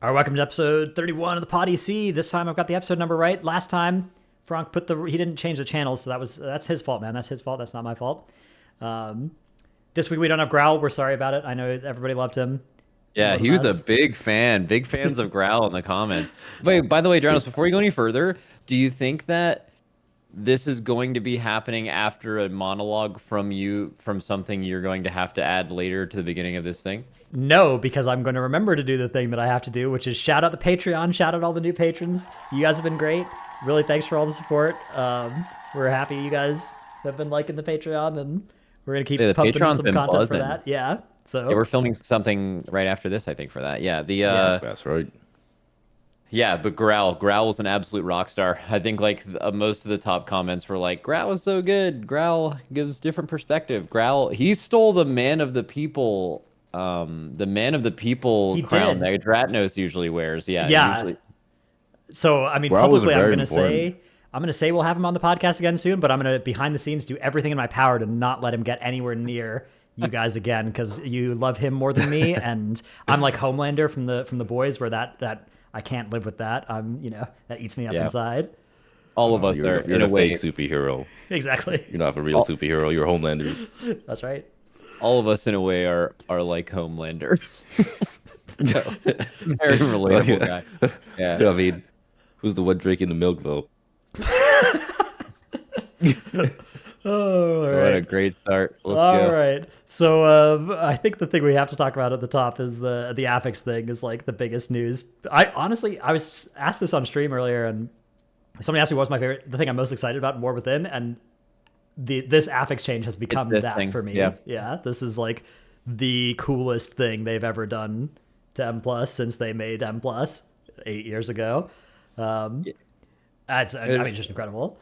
All right, welcome to episode 31 of the PoddyC. This time I've got the episode number right. Last time, Frank he didn't change the channels, so that's his fault, man. That's his fault. That's not my fault. This week we don't have GroWl. We're sorry about it. I know everybody loved him. Yeah, he was a big fan. Big fans of GroWl in the comments. Wait, by the way, Dratnos, before you go any further, do you think that this is going to be happening after a monologue from you from something you're going to have to add later to the beginning of this thing? No, because I'm going to remember to do the thing that I have to do, which is shout out the Patreon, shout out all the new patrons. You guys have been great. Really, thanks for all the support. We're happy you guys have been liking the Patreon, and we're going to keep pumping some content buzzing for that. Yeah. So yeah, we're filming something right after this, I think, for that. Yeah, that's right. Yeah, but GroWl was an absolute rock star. I think like most of the top comments were like, GroWl is so good. GroWl gives different perspective. GroWl, he stole the man of the people crown that Dratnos usually wears. Yeah. Usually. So I mean, publicly, I'm gonna say we'll have him on the podcast again soon, but I'm gonna behind the scenes do everything in my power to not let him get anywhere near you guys again, because you love him more than me, and I'm like Homelander from the boys, where that I can't live with that. That eats me up inside. All of us are in a way fake superhero. Exactly. You're not a real superhero. You're Homelander. That's right. All of us in a way are like Homelander. No, very relatable guy. Yeah. I mean, who's the one drinking the milk though? Oh, all right. What a great start. Let's go. All right. So I think the thing we have to talk about at the top is the AFFIXES thing is like the biggest news. I was asked this on stream earlier, and somebody asked me what's my favorite, the thing I'm most excited about, More Within, and this AFFIXES change has become that thing for me. Yeah. This is like the coolest thing they've ever done to M+ since they made M+ 8 years ago. It's just incredible.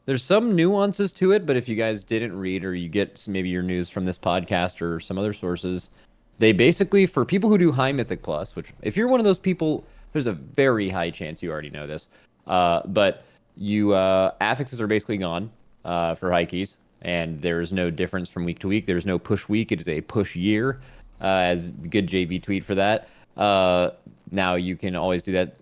There's some nuances to it, but if you guys didn't read, or you get maybe your news from this podcast or some other sources, they basically, for people who do high Mythic Plus, which if you're one of those people, there's a very high chance you already know this, but AFFIXES are basically gone for high keys, and there's no difference from week to week. There's no push week. It is a push year, as the good JB tweet for that. Now you can always do that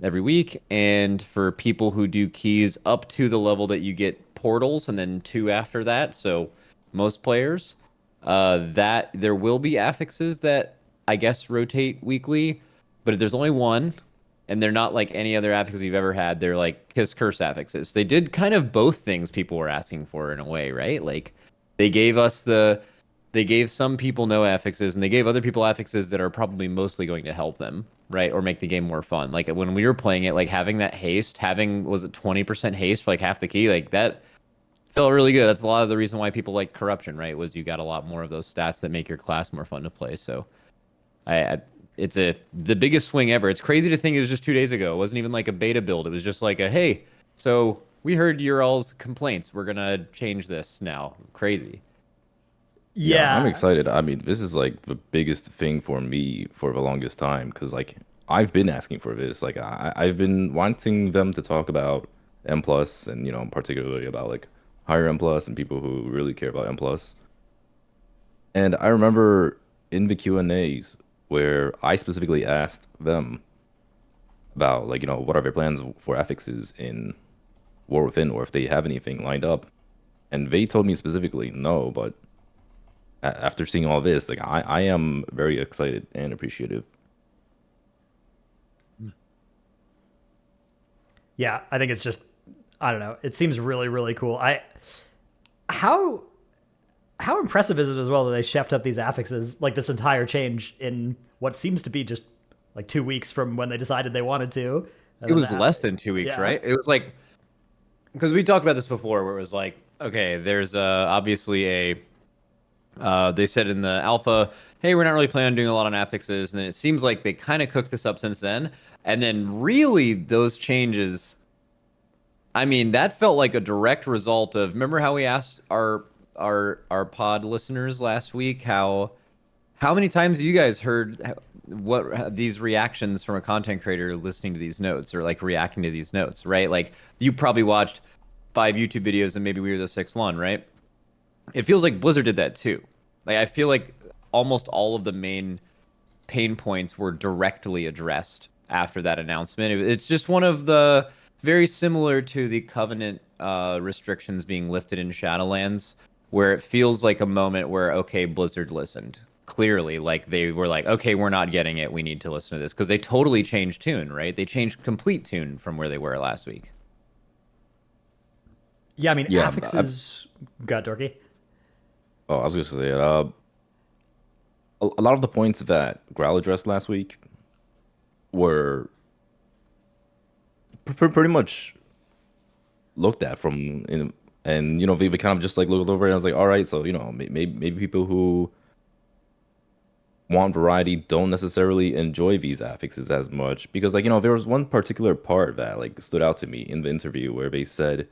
every week, and for people who do keys up to the level that you get portals, and then 2 after that, so most players, that there will be AFFIXES that I guess rotate weekly, but there's only one, and they're not like any other AFFIXES you've ever had. They're like Kiss Curse AFFIXES. They did kind of both things people were asking for in a way, right? Like they gave some people no AFFIXES, and they gave other people AFFIXES that are probably mostly going to help them, right? Or make the game more fun. Like when we were playing it, like having that haste, was it 20% haste for like half the key? Like that felt really good. That's a lot of the reason why people like Corruption, right? Was you got a lot more of those stats that make your class more fun to play. So it's the biggest swing ever. It's crazy to think it was just 2 days ago. It wasn't even like a beta build. It was just like hey, so we heard your all's complaints. We're gonna change this now. Crazy. Yeah, I'm excited. I mean, this is like the biggest thing for me for the longest time, because like I've been asking for this. Like I've been wanting them to talk about M+, and particularly about like higher M+ and people who really care about M+. And I remember in the Q&As where I specifically asked them about like what are their plans for AFFIXES in War Within, or if they have anything lined up, and they told me specifically no, but after seeing all this, like I am very excited and appreciative. Yeah, I think it's just, I don't know. It seems really, really cool. How impressive is it as well that they chefed up these AFFIXES, like this entire change in what seems to be just like 2 weeks from when they decided they wanted to. It was less than 2 weeks, right? It was like, because we talked about this before, where it was like, okay, there's obviously they said in the alpha, hey, we're not really planning on doing a lot on AFFIXES, and then it seems like they kind of cooked this up since then. And then really those changes, I mean, that felt like a direct result of, remember how we asked our pod listeners last week how many times have you guys heard what these reactions from a content creator listening to these notes, or like reacting to these notes, right? Like you probably watched 5 YouTube videos and maybe we were the 6th one, right? It feels like Blizzard did that too. Like I feel like almost all of the main pain points were directly addressed after that announcement. It's just one of the very similar to the Covenant restrictions being lifted in Shadowlands, where it feels like a moment where, okay, Blizzard listened. Clearly, like they were like, okay, we're not getting it. We need to listen to this, because they totally changed tune, right? They changed complete tune from where they were last week. Yeah, I mean, AFFIXES got Dorky. Oh, I was just gonna say it. A lot of the points that GroWl addressed last week were pretty much looked at from, and we kind of just like looked over it and I was like, all right, so maybe people who want variety don't necessarily enjoy these affixes as much, because there was one particular part that like stood out to me in the interview where they said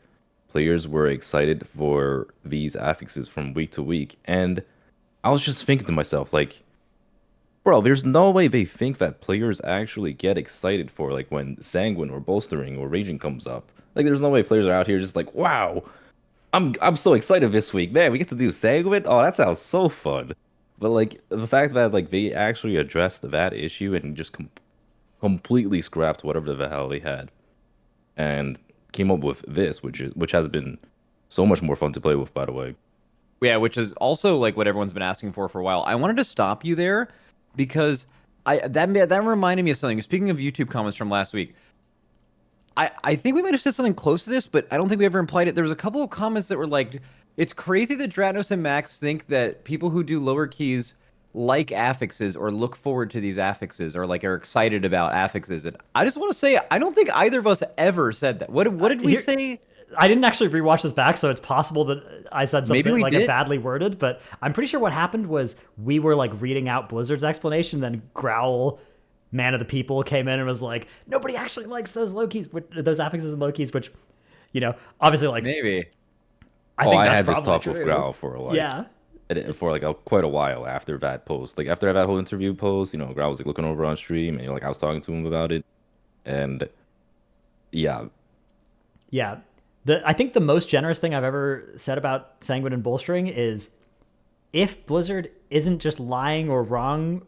players were excited for these affixes from week to week, and I was just thinking to myself, like, bro, there's no way they think that players actually get excited for like when Sanguine or Bolstering or Raging comes up. Like, there's no way players are out here just like, wow, I'm so excited this week, man. We get to do Sanguine. Oh, that sounds so fun. But like the fact that like they actually addressed that issue and just completely scrapped whatever the hell they had, and came up with this, which has been so much more fun to play with, by the way. Yeah, which is also like what everyone's been asking for a while. I wanted to stop you there because that reminded me of something. Speaking of YouTube comments from last week, I think we might have said something close to this, but I don't think we ever implied it. There was a couple of comments that were like, it's crazy that Dratnos and Max think that people who do lower keys like affixes or look forward to these affixes or like are excited about affixes. And I just want to say, I don't think either of us ever said that. What did we say? I didn't actually rewatch this back, so it's possible that I said something like a badly worded, but I'm pretty sure what happened was we were like reading out Blizzard's explanation, then GroWl, Man of the People, came in and was like, nobody actually likes those low keys, those affixes and low keys, which, obviously like maybe. I think that's had this probably talk true. with GroWl for quite a while after that post. Like after that whole interview post, GroWl was like looking over on stream and I was talking to him about it, and yeah. I think the most generous thing I've ever said about Sanguine and Bolstering is, if Blizzard isn't just lying or wrong,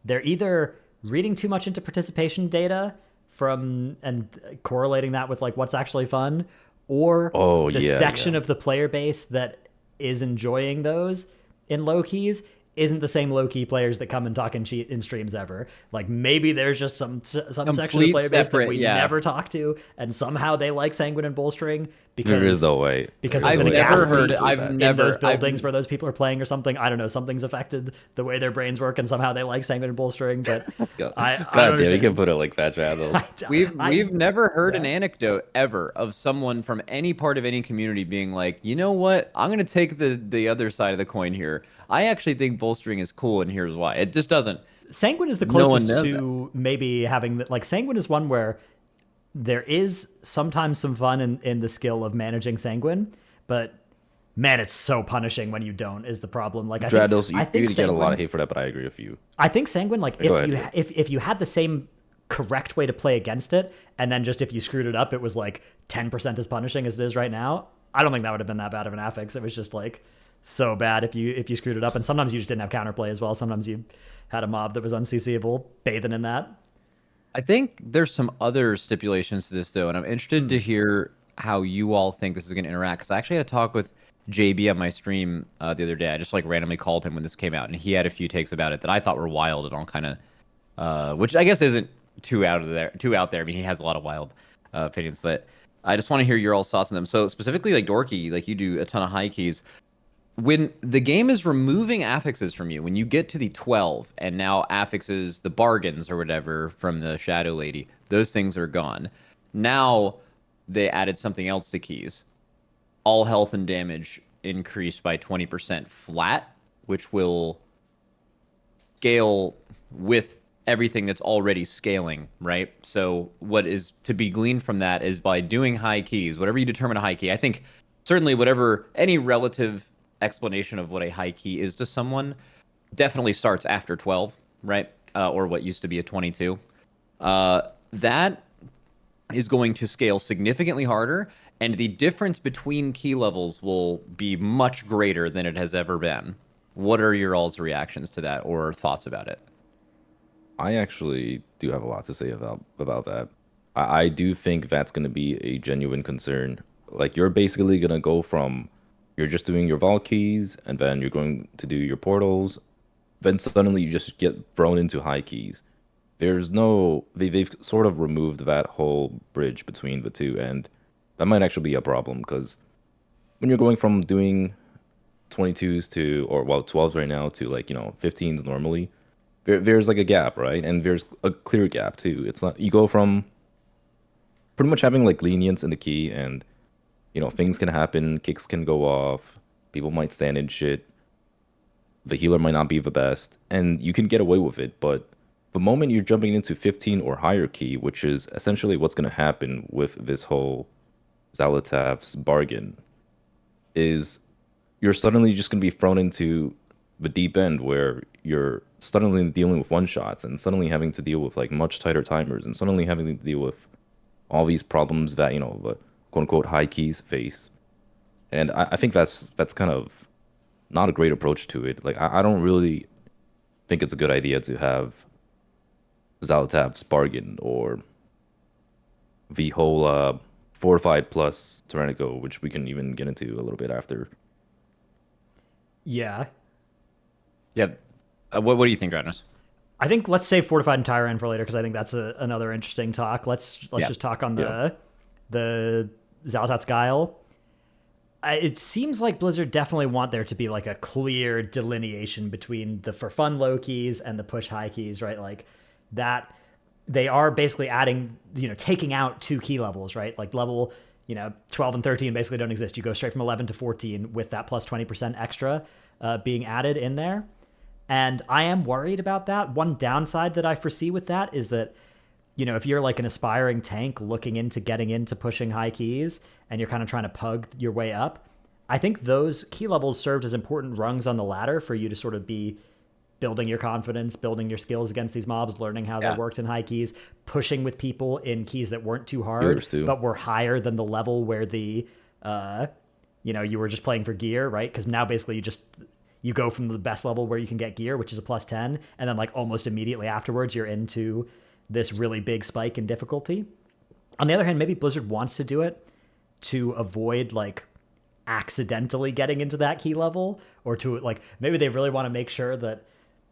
they're either reading too much into participation data and correlating that with like what's actually fun, or the section of the player base that is enjoying those in low keys isn't the same low key players that come and talk and cheat in streams ever. Like maybe there's just some section of the player base that we never talk to, and somehow they like Sanguine and Bolstering because there is no way. Because I've never heard it. in those buildings where those people are playing or something. I don't know. Something's affected the way their brains work, and somehow they like Sanguine and Bolstering. But God damn, you can put it like that, Channel. We've never heard an anecdote ever of someone from any part of any community being like, you know what? I'm gonna take the other side of the coin here. I actually think Bolstering is cool, and here's why. It just doesn't. Sanguine is the closest to maybe having like Sanguine is one where there is sometimes some fun in the skill of managing Sanguine, but man, it's so punishing when you don't is the problem. Like Dratnos, you get a lot of hate for that, but I agree with you. I think Sanguine, like if you had the same correct way to play against it, and then just if you screwed it up, it was like 10% as punishing as it is right now. I don't think that would have been that bad of an affix. It was just like so bad if you screwed it up, and sometimes you just didn't have counterplay as well. Sometimes you had a mob that was unCCable bathing in that. I think there's some other stipulations to this though, and I'm interested to hear how you all think this is going to interact, because I actually had a talk with JB on my stream the other day. I just like randomly called him when this came out, and he had a few takes about it that I thought were wild and all kind of, which I guess isn't too out there. I mean, he has a lot of wild opinions, but I just want to hear your all thoughts on them. So specifically, like Dorki, like you do a ton of high keys. When the game is removing affixes from you, when you get to the 12 and now affixes, the bargains or whatever from the Shadow Lady, those things are gone. Now they added something else to keys. All health and damage increased by 20% flat, which will scale with everything that's already scaling, right? So what is to be gleaned from that is by doing high keys, whatever you determine a high key. I think certainly whatever any relative explanation of what a high key is to someone definitely starts after 12, right? Or what used to be a 22. That is going to scale significantly harder, and the difference between key levels will be much greater than it has ever been. What are your all's reactions to that or thoughts about it? I actually do have a lot to say about that. I do think that's going to be a genuine concern. Like you're basically going to go from you're just doing your vault keys and then you're going to do your portals, then suddenly you just get thrown into high keys. There's no they've sort of removed that whole bridge between the two, and that might actually be a problem because when you're going from doing 22s to or well 12s right now to like 15s normally, there's like a gap, right? And there's a clear gap too. It's not you go from pretty much having like lenience in the key, and things can happen, kicks can go off, people might stand in shit, the healer might not be the best, and you can get away with it. But the moment you're jumping into 15 or higher key, which is essentially what's going to happen with this whole Zalatath's bargain, is you're suddenly just going to be thrown into the deep end where you're suddenly dealing with one shots and suddenly having to deal with like much tighter timers and suddenly having to deal with all these problems that the quote unquote high keys face. And I think that's kind of not a great approach to it. Like I don't really think it's a good idea to have Zalatath's bargain or the whole fortified plus Tyrannico, which we can even get into a little bit after. Yeah. Yeah. What do you think, Dratnos? I think let's save Fortified and Tyran for later because I think that's another interesting talk. Let's just talk on the Zalatath's Guile. It seems like Blizzard definitely want there to be like a clear delineation between the for fun low keys and the push high keys, right? Like that they are basically adding, taking out 2 key levels, right? Like level, 12 and 13 basically don't exist. You go straight from 11 to 14 with that plus 20% extra being added in there. And I am worried about that. One downside that I foresee with that is that, if you're like an aspiring tank looking into getting into pushing high keys and you're kind of trying to pug your way up, I think those key levels served as important rungs on the ladder for you to sort of be building your confidence, building your skills against these mobs, learning how they worked in high keys, pushing with people in keys that weren't too hard, but were higher than the level where the, you were just playing for gear, right? Because now basically you go from the best level where you can get gear, which is a plus 10, and then like almost immediately afterwards, you're into this really big spike in difficulty. On the other hand, maybe Blizzard wants to do it to avoid like accidentally getting into that key level, or to like, maybe they really want to make sure that,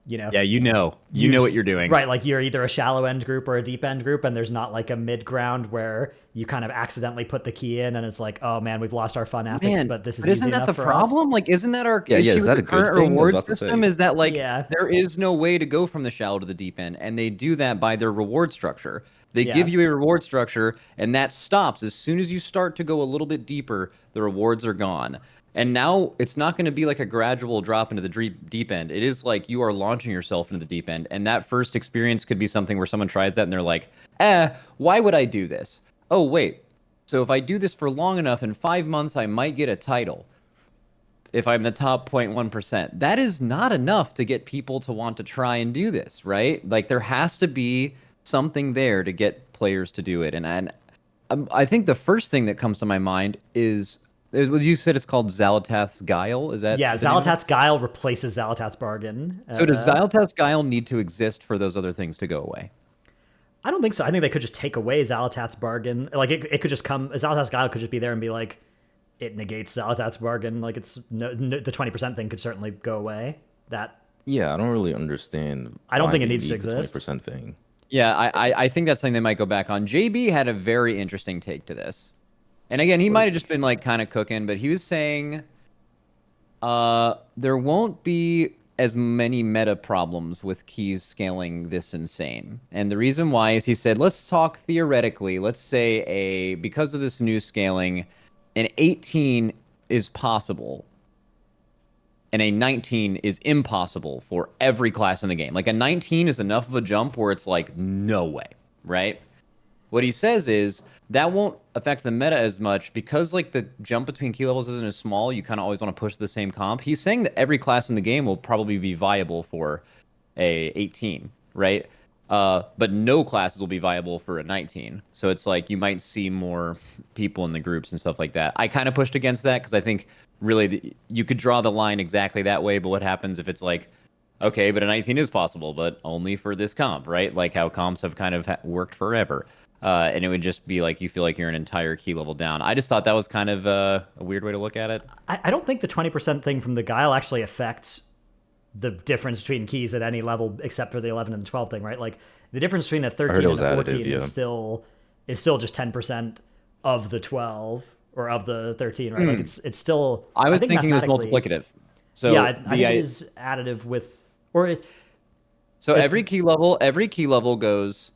you know what you're doing. Right, like you're either a shallow end group or a deep end group, and there's not like a mid ground where you kind of accidentally put the key in and it's like, oh man, we've lost our fun affix, but this is easy isn't that enough the for problem? us. Like, isn't that our issue is that with a the good current thing? reward system? Is that like there is no way to go from the shallow to the deep end, and they do that by their reward structure. They give you a reward structure, and that stops as soon as you start to go a little bit deeper. The rewards are gone. And now it's not going to be like a gradual drop into the deep end. It is like you are launching yourself into the deep end. And that first experience could be something where someone tries that and they're like, why would I do this? Oh, wait. So if I do this for long enough, in 5 months, I might get a title. If I'm the top 0.1%. That is not enough to get people to want to try and do this, right? Like there has to be something there to get players to do it. And I think the first thing that comes to my mind is you said it's called Zalatath's Guile? Is that Zalatath's Guile replaces Zalatath's Bargain. So does Zalatath's Guile need to exist for those other things to go away? I don't think so. I think they could just take away Zalatath's Bargain. Like it could just come. Zalatath's Guile could just be there and be like, it negates Zalatath's Bargain. Like it's the 20% thing could certainly go away. I don't really understand. I don't think it needs to exist. 20% thing. Yeah, I think that's something they might go back on. JB had a very interesting take to this. And again, he might have just been like kind of cooking, but he was saying there won't be as many meta problems with keys scaling this insane. And the reason why is he said, let's talk theoretically. Let's say because of this new scaling, an 18 is possible and a 19 is impossible for every class in the game. Like a 19 is enough of a jump where it's like, no way, right? What he says is that won't affect the meta as much because like the jump between key levels isn't as small. You kind of always want to push the same comp. He's saying that every class in the game will probably be viable for a 18, right? But no classes will be viable for a 19. So it's like you might see more people in the groups and stuff like that. I kind of pushed against that because I think really you could draw the line exactly that way. But what happens if it's like Okay, but a 19 is possible, but only for this comp, right? Like how comps have kind of worked forever. And it would just be like you feel like you're an entire key level down. I just thought that was kind of a weird way to look at it. I don't think the 20% thing from the Guile actually affects the difference between keys at any level except for the 11 and the 12 thing, right? Like the difference between a 13 and a 14 is still just 10% of the 12 or of the 13, right? Like it's still. I was thinking it was multiplicative. So yeah, I think it is additive with So every key level goes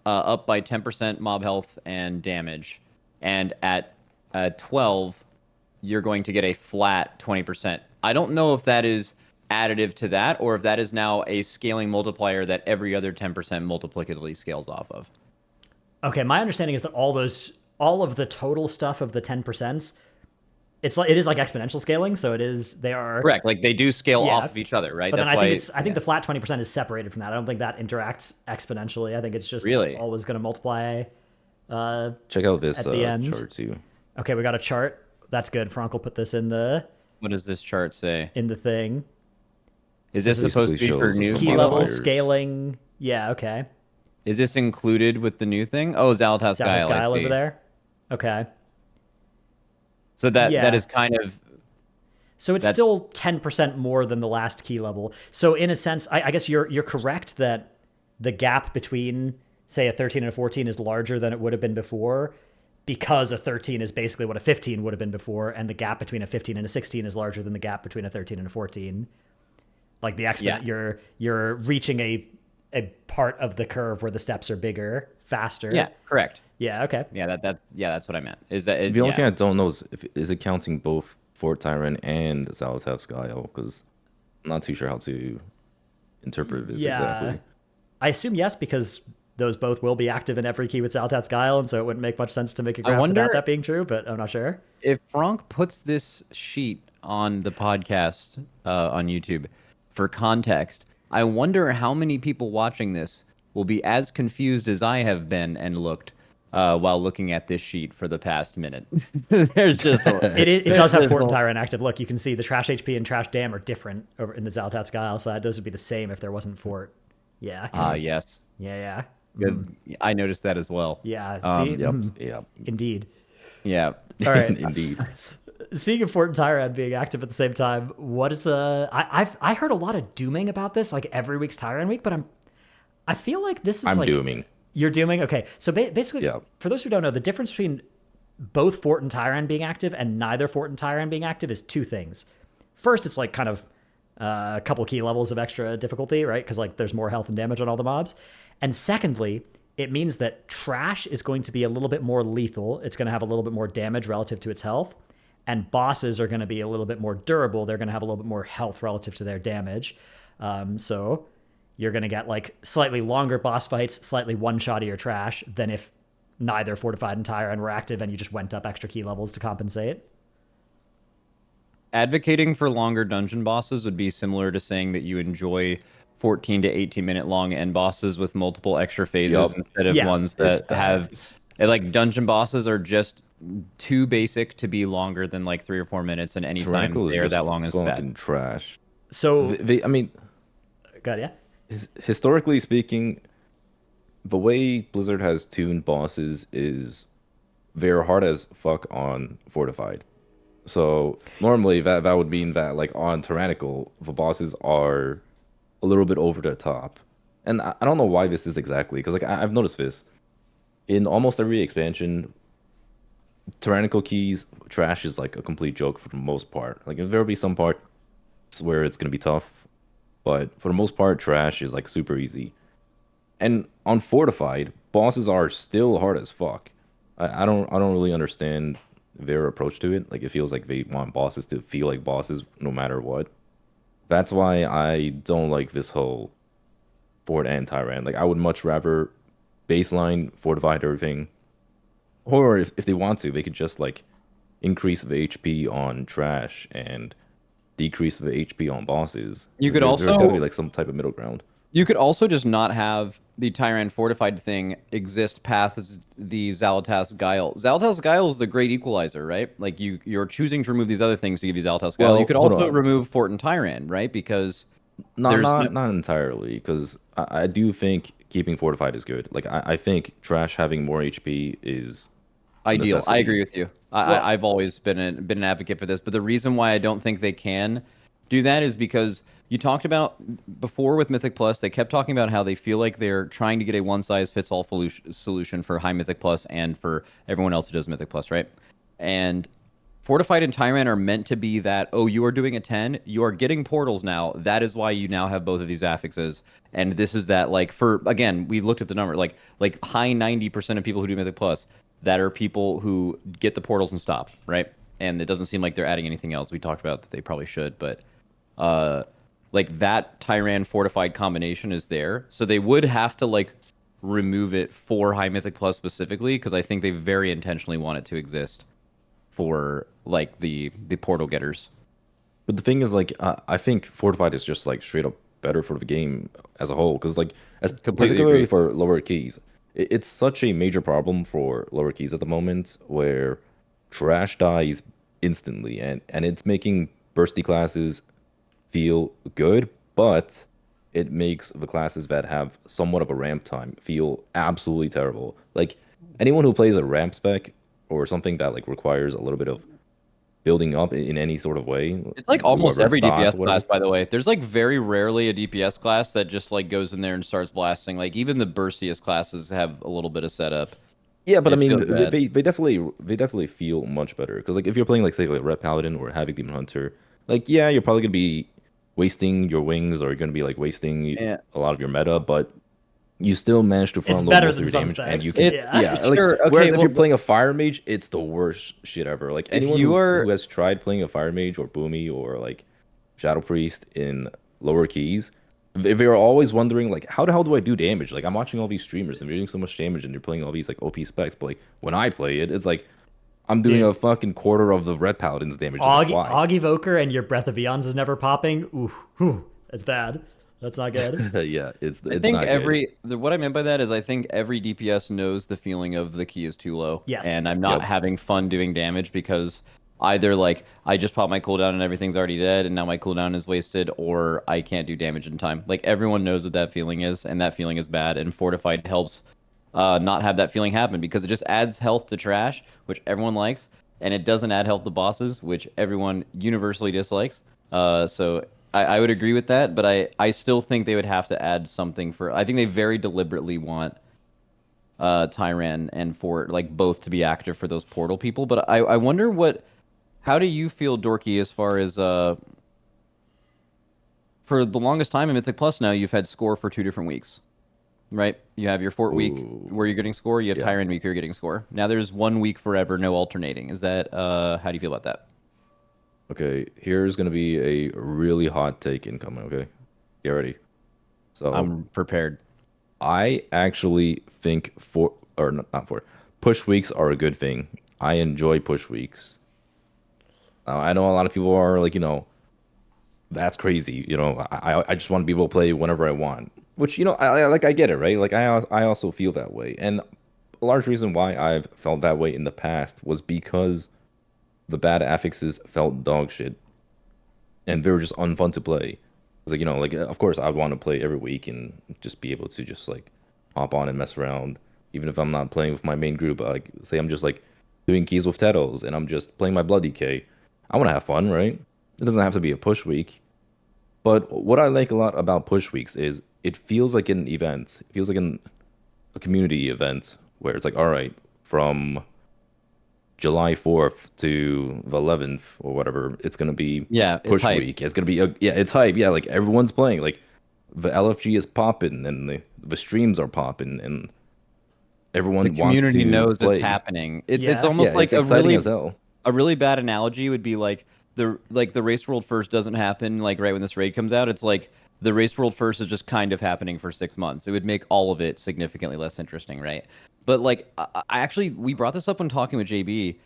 up by 10% mob health and damage, and at 12, you're going to get a flat 20%. I don't know if that is additive to that, or if that is now a scaling multiplier that every other 10% multiplicatively scales off of. Okay, my understanding is that all of the total stuff of the 10%, it is like exponential scaling, so they are correct. Like they do scale off of each other, right? But then I think the flat 20% is separated from that. I don't think that interacts exponentially. I think it's just always going to multiply. Check out this at the end. chart too. Okay, we got a chart. That's good. Frank will put this in the. What does this chart say? In the thing. Is this supposed to be for new key level scaling? Yeah. Okay. Is this included with the new thing? Oh, Xal'atath's Guile over there. Okay. So that is kind of. So it's still 10% more than the last key level. So in a sense, I guess you're correct that the gap between, say, a 13 and a 14 is larger than it would have been before, because a 13 is basically what a 15 would have been before, and the gap between a 15 and a 16 is larger than the gap between a 13 and a 14. Like the you're reaching a part of the curve where the steps are bigger, faster. Yeah, correct. Yeah, okay. Yeah, that's what I meant. The only thing I don't know is it counting both Fort Tyran and Xal'atath's Guile, because I'm not too sure how to interpret this exactly. I assume yes, because those both will be active in every key with Xal'atath's Guile, and so it wouldn't make much sense to make a graph without that being true, but I'm not sure. If Frank puts this sheet on the podcast on YouTube for context, I wonder how many people watching this will be as confused as I have been and looked while looking at this sheet for the past minute. There's just it does have Fort and Tyran active. Look, you can see the trash HP and trash dam are different over in the Xal'atath's Guile side. Those would be the same if there wasn't Fort. Yeah. Yes. Yeah. Good. I noticed that as well. Yeah. See? Yep. Indeed. Yeah. All right. Indeed. Speaking of Fort and Tyran being active at the same time, what is I heard a lot of dooming about this, like every week's Tyran week, but I feel like this is I'm dooming. You're dooming? Okay. So basically, for those who don't know, the difference between both Fort and Tyran being active and neither Fort and Tyran being active is two things. First, it's like kind of a couple key levels of extra difficulty, right? Because like there's more health and damage on all the mobs. And secondly, it means that trash is going to be a little bit more lethal. It's going to have a little bit more damage relative to its health. And bosses are going to be a little bit more durable. They're going to have a little bit more health relative to their damage. So you're going to get like slightly longer boss fights, slightly one-shottier trash than if neither Fortified and Tyran were active and you just went up extra key levels to compensate. Advocating for longer dungeon bosses would be similar to saying that you enjoy 14 to 18 minute long end bosses with multiple extra phases instead of ones that have like dungeon bosses are just too basic to be longer than like 3 or 4 minutes, and anytime they're that long is bad. Trash. So I mean, God, yeah. Historically speaking, the way Blizzard has tuned bosses is they're hard as fuck on Fortified. So normally that would mean that like on Tyrannical, the bosses are a little bit over the top. And I don't know why this is exactly, because like I've noticed this in almost every expansion. Tyrannical keys trash is like a complete joke for the most part. Like there'll be some parts where it's gonna be tough, but for the most part, trash is like super easy. And on Fortified, bosses are still hard as fuck. I don't really understand their approach to it. Like it feels like they want bosses to feel like bosses no matter what. That's why I don't like this whole Fort and Tyran. Like I would much rather baseline Fortified everything. Or if they want to, they could just like increase the HP on trash and decrease the HP on bosses. You could there's got to be like some type of middle ground. You could also just not have the Tyran Fortified thing exist past the Xal'atath's Guile. Xal'atath's Guile is the great equalizer, right? Like you're choosing to remove these other things to give you Xal'atath's Guile. Well, you could also remove Fort and Tyran, right? Because Not There's no, not not entirely, because I do think keeping fortified is good. Like I think trash having more HP is a ideal. I agree necessity. with you. Well, I've always been an advocate for this, but the reason why I don't think they can do that is because you talked about before with Mythic Plus, they kept talking about how they feel like they're trying to get a one size fits all solution for high Mythic Plus and for everyone else who does Mythic Plus, right? And Fortified and Tyran are meant to be that, oh, you are doing a 10, you are getting portals now. That is why you now have both of these affixes. And this is that, like, for, again, we looked at the number, like high 90% of people who do Mythic Plus, that are people who get the portals and stop, right? And it doesn't seem like they're adding anything else. We talked about that they probably should, but like that Tyran Fortified combination is there. So they would have to, like, remove it for High Mythic Plus specifically, because I think they very intentionally want it to exist for like the portal getters. But the thing is, like, I think fortified is just like straight up better for the game as a whole, because like, as Completely particularly agree. for lower keys, it's such a major problem for lower keys at the moment, where trash dies instantly, and it's making bursty classes feel good, but it makes the classes that have somewhat of a ramp time feel absolutely terrible. Like anyone who plays a ramp spec or something that like requires a little bit of building up in any sort of way, It's like almost whether it's every dots DPS or whatever. class, by the way. There's like very rarely a DPS class that just like goes in there and starts blasting. Like even the burstiest classes have a little bit of setup. Yeah, but I It mean, feels bad. they definitely feel much better, because like if you're playing like say like Red Paladin or Havoc Demon Hunter, like yeah, you're probably gonna be wasting your wings, or you're gonna be like wasting Yeah. a lot of your meta, but you still manage to it's front load better most of than your some damage, and you specs. can, It Yeah. yeah, like sure. Okay. whereas if Well, you're playing a fire mage, it's the worst shit ever. Like if anyone you who are, has tried playing a fire mage or boomy or like shadow priest in lower keys, they're always wondering like, how the hell do I do damage? Like I'm watching all these streamers and they're doing so much damage and they're playing all these like OP specs, but like when I play it, it's like I'm doing a Dude, fucking quarter of the red paladin's damage. It's like why? Og Evoker and your Breath of Eons is never popping. Ooh, whew, that's bad. That's not good. Yeah, I it's think not good. what I meant by that is I think every DPS knows the feeling of the key is too low, Yes. and I'm not Yep. having fun doing damage because either like I just pop my cooldown and everything's already dead, and now my cooldown is wasted, or I can't do damage in time. Like everyone knows what that feeling is, and that feeling is bad. And Fortified helps not have that feeling happen because it just adds health to trash, which everyone likes, and it doesn't add health to bosses, which everyone universally dislikes. So I would agree with that, but I still think they would have to add something for. I think they very deliberately want Tyran and Fort like both to be active for those portal people. But I wonder what. How do you feel, Dorky, as far as for the longest time in Mythic Plus now you've had score for 2 different weeks, right? You have your Fort week Ooh, where you're getting score. You have yeah. Tyran week where you're getting score. Now there's 1 week forever, no alternating. Is that how do you feel about that? Okay, here's gonna be a really hot take incoming, okay? Get ready. So I'm prepared. I actually think not for push weeks are a good thing. I enjoy push weeks. I know a lot of people are like, that's crazy. I just want to be able to play whenever I want, which I get it, right? Like I also feel that way, and a large reason why I've felt that way in the past was because the bad affixes felt dog shit, and they were just unfun to play. It's like like of course I'd want to play every week and just be able to just like hop on and mess around, even if I'm not playing with my main group. Like say I'm just like doing keys with Tetos and I'm just playing my Blood DK. I want to have fun, right? It doesn't have to be a push week. But what I like a lot about push weeks is it feels like an event. It feels like a community event where it's like, all right, from July 4th to the 11th or whatever, it's gonna be Yeah, it's push hype. week. It's gonna be yeah, it's hype. Yeah, like everyone's playing. Like the LFG is popping and the streams are popping and The everyone wants community to knows it's play. happening. It's Yeah. Yeah, almost like it's exciting as hell. a really bad analogy would be like the Race World First doesn't happen like right when this raid comes out. It's like the Race World First is just kind of happening for 6 months. It would make all of it significantly less interesting, right? But like I actually we brought this up when talking with JB,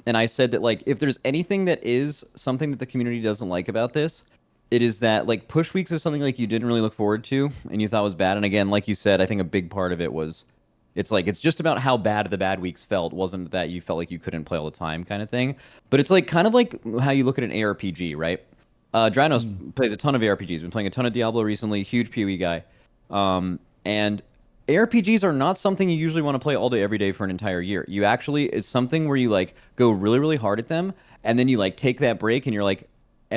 and I said that like if there's anything that is something that the community doesn't like about this, it is that like push weeks is something like you didn't really look forward to and you thought was bad. And again, like you said, I think a big part of it was it's like it's just about how bad the bad weeks felt, wasn't that you felt like you couldn't play all the time kind of thing. But it's like kind of like how you look at an ARPG, right? Dratnos plays a ton of ARPGs. Been playing a ton of Diablo recently. Huge PoE guy. And ARPGs are not something you usually want to play all day, every day for an entire year. You actually is something where you like go really, really hard at them, and then you like take that break, and you're like,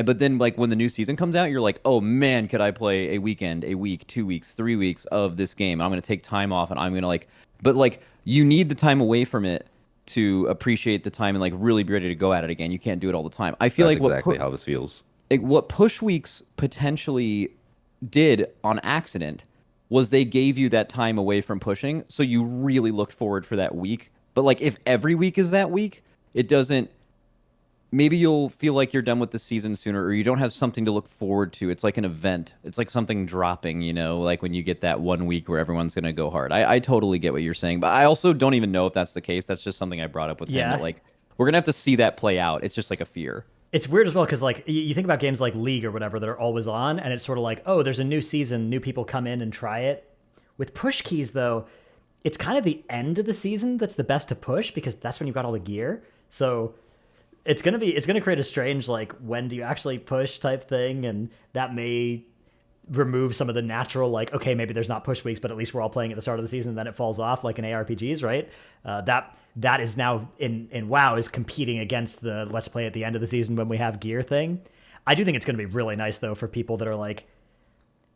but then like when the new season comes out, you're like, oh man, could I play a weekend, a week, 2 weeks, 3 weeks of this game? I'm gonna take time off, and I'm gonna like, but like you need the time away from it to appreciate the time and like really be ready to go at it again. You can't do it all the time. I feel That's like exactly how this feels. what push weeks potentially did on accident was they gave you that time away from pushing, so you really looked forward for that week. But like if every week is that week, it doesn't. Maybe you'll feel like you're done with the season sooner, or you don't have something to look forward to. It's like an event. It's like something dropping, you know, like when you get that 1 week where everyone's gonna go hard. I totally get what you're saying, but I also don't even know if that's the case. That's just something I brought up with him. That, like, we're gonna have to see that play out. It's just like a fear. It's weird as well because like you think about games like League or whatever that are always on, and it's sort of like, oh, there's a new season, new people come in and try it. With push keys though, it's kind of the end of the season that's the best to push because that's when you've got all the gear. So it's gonna create a strange like when do you actually push type thing, and that may remove some of the natural like, okay, maybe there's not push weeks, but at least we're all playing at the start of the season, and then it falls off like in ARPGs, right? That is now in WoW is competing against the let's play at the end of the season when we have gear thing. I do think it's going to be really nice though for people that are like,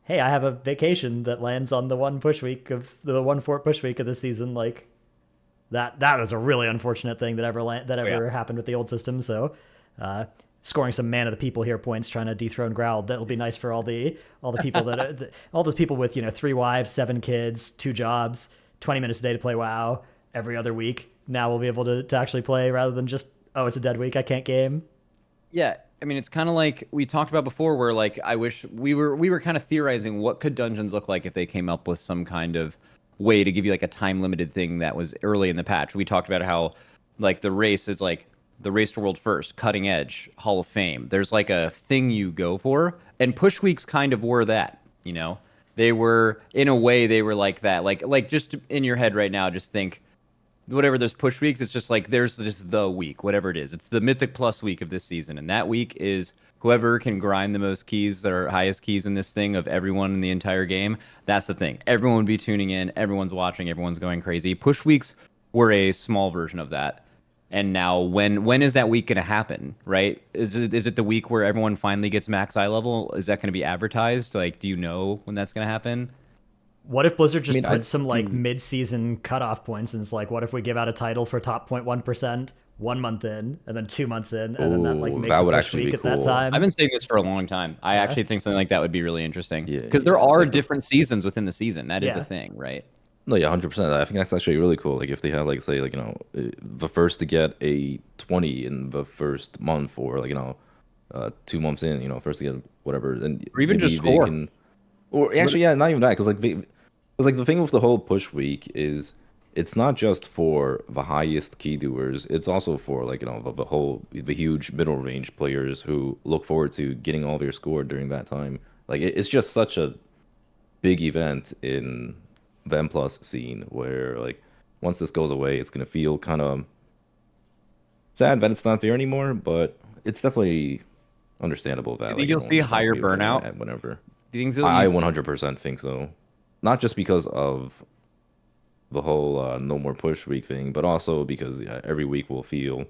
hey, I have a vacation that lands on the one push week of the 1/4 push week of this season. Like that was a really unfortunate thing that ever happened with the old system. So scoring some man of the people here points trying to dethrone GroWl. That'll be nice for all the people that are, all those people with 3 wives, 7 kids, 2 jobs, 20 minutes a day to play WoW every other week. Now we'll be able to actually play rather than just, oh, it's a dead week, I can't game. Yeah, I mean, it's kind of like we talked about before, where like I wish we were kind of theorizing what could dungeons look like if they came up with some kind of way to give you like a time limited thing that was early in the patch. We talked about how like the race is like the race to world first, cutting edge, Hall of Fame. There's like a thing you go for, and push weeks kind of were that. They were in a way they were like that. Like just in your head right now, just think. Whatever there's push weeks, it's just like there's just the week, whatever it is. It's the Mythic Plus week of this season, and that week is whoever can grind the most keys that are highest keys in this thing of everyone in the entire game. That's the thing. Everyone would be tuning in, everyone's watching, everyone's going crazy. Push weeks were a small version of that. And now when is that week going to happen, right? Is it the week where everyone finally gets max eye level? Is that going to be advertised? Like, do you know when that's going to happen? What if Blizzard just put some like mid-season cutoff points, and it's like, what if we give out a title for top 0.1% 1 month in, and then 2 months in, and then that like makes that a would push actually week be at that cool. time? I've been saying this for a long time. I actually think something like that would be really interesting because there are different seasons within the season. That is a thing, right? No, yeah, 100%. I think that's actually really cool. Like if they have like say like the first to get a 20 in the first month, or like 2 months in, first to get whatever, and or even just score. Or actually, yeah, not even that, because like the thing with the whole push week is it's not just for the highest key doers. It's also for like the huge middle range players who look forward to getting all their score during that time. Like it's just such a big event in the M plus scene where like once this goes away, it's gonna feel kind of sad that it's not there anymore. But it's definitely understandable that I think you'll see higher burnout whenever. Do you think I 100% think so. Not just because of the whole no more push week thing, but also because every week will feel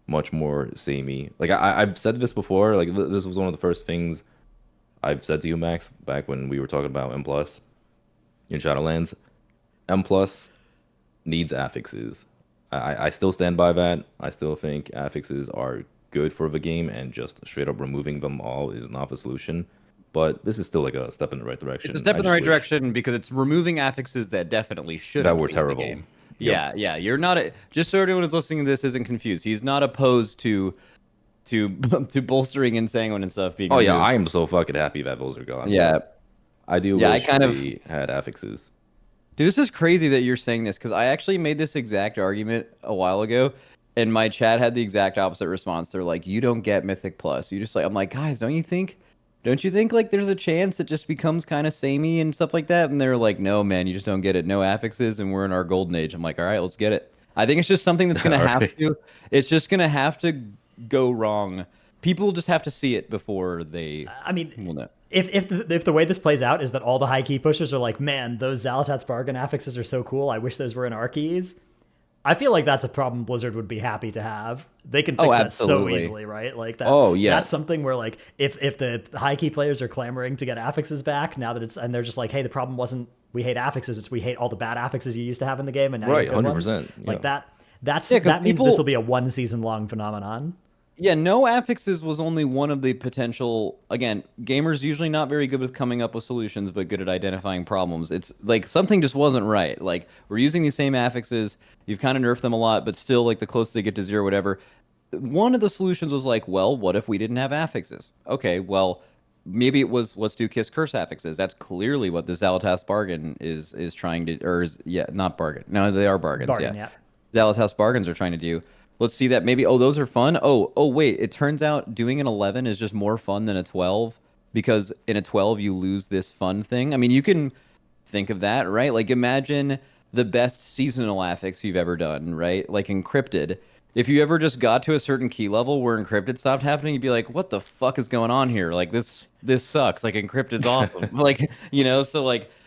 much more samey. Like I've said this before. Like this was one of the first things I've said to you, Max, back when we were talking about M plus in Shadowlands. M plus needs affixes. I still stand by that. I still think affixes are good for the game, and just straight up removing them all is not the solution. But this is still like a step in the right direction. It's a step in the right direction because it's removing affixes that definitely should that were terrible. Yep. Yeah. You're not just so everyone who's listening to this isn't confused. He's not opposed to bolstering Insanguine and stuff being. Oh removed. yeah, I am so fucking happy that those are gone. Yeah, I do. Yeah, wish we had affixes. Dude, this is crazy that you're saying this because I actually made this exact argument a while ago, and my chat had the exact opposite response. They're like, "You don't get Mythic Plus. You just like." I'm like, guys, don't you think like there's a chance it just becomes kind of samey and stuff like that? And they're like, no, man, you just don't get it. No affixes, and we're in our golden age. I'm like, all right, let's get it. I think it's just something that's gonna have to. It's just gonna have to go wrong people just have to see it before they. I mean, will know. if the way this plays out is that all the high key pushers are like, man, those Xal'atath's bargain affixes are so cool. I wish those were in our keys. I feel like that's a problem Blizzard would be happy to have. They can fix that so easily, right? Like that. Oh, yeah. That's something where like if the high key players are clamoring to get affixes back now that it's and they're just like, hey, the problem wasn't we hate affixes, it's we hate all the bad affixes you used to have in the game, and now Right, you have good 100%. ones. Like that. That means people, this will be a 1 season long phenomenon. Yeah, no affixes was only one of the potential. Again, gamers usually not very good with coming up with solutions, but good at identifying problems. It's like something just wasn't right. Like we're using these same affixes. You've kind of nerfed them a lot, but still, like the closer they get to 0, whatever. One of the solutions was like, well, what if we didn't have affixes? Okay, well, maybe it was let's do kiss curse affixes. That's clearly what the Xal'atath's bargain is trying to, or is not bargain. No, they are bargains. Yeah. Xal'atath's bargains are trying to do. Let's see that maybe, those are fun. Oh, wait, it turns out doing an 11 is just more fun than a 12 because in a 12 you lose this fun thing. I mean, you can think of that, right? Like imagine the best seasonal affix you've ever done, right? Like encrypted. If you ever just got to a certain key level where encrypted stopped happening, you'd be like, what the fuck is going on here? Like this sucks. Like encrypted's awesome. Like, so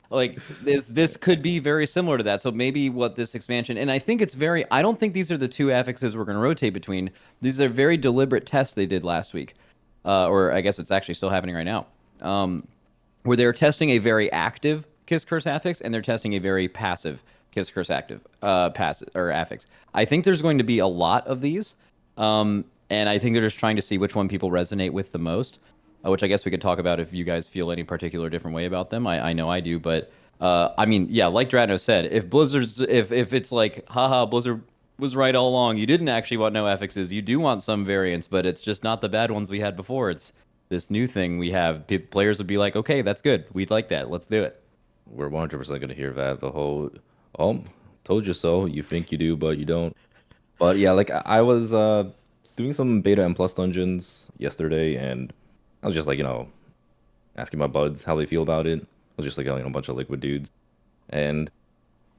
like this could be very similar to that. So maybe what this expansion, and I think I don't think these are the two affixes we're going to rotate between. These are very deliberate tests they did last week, or I guess it's actually still happening right now, where they're testing a very active kiss curse affix and they're testing a very passive kiss curse passive or affix. I think there's going to be a lot of these, and I think they're just trying to see which one people resonate with the most. Which I guess we could talk about if you guys feel any particular different way about them. I know I do, but I mean, yeah, like Dratnos said, if it's like, haha, Blizzard was right all along, you didn't actually want no affixes, you do want some variants, but it's just not the bad ones we had before. It's this new thing we have. Players would be like, okay, that's good. We'd like that. Let's do it. We're 100% going to hear that the whole, told you so. You think you do, but you don't. But yeah, like I was doing some beta M+ dungeons yesterday, and I was just like, asking my buds how they feel about it. I was just like, a bunch of liquid dudes. And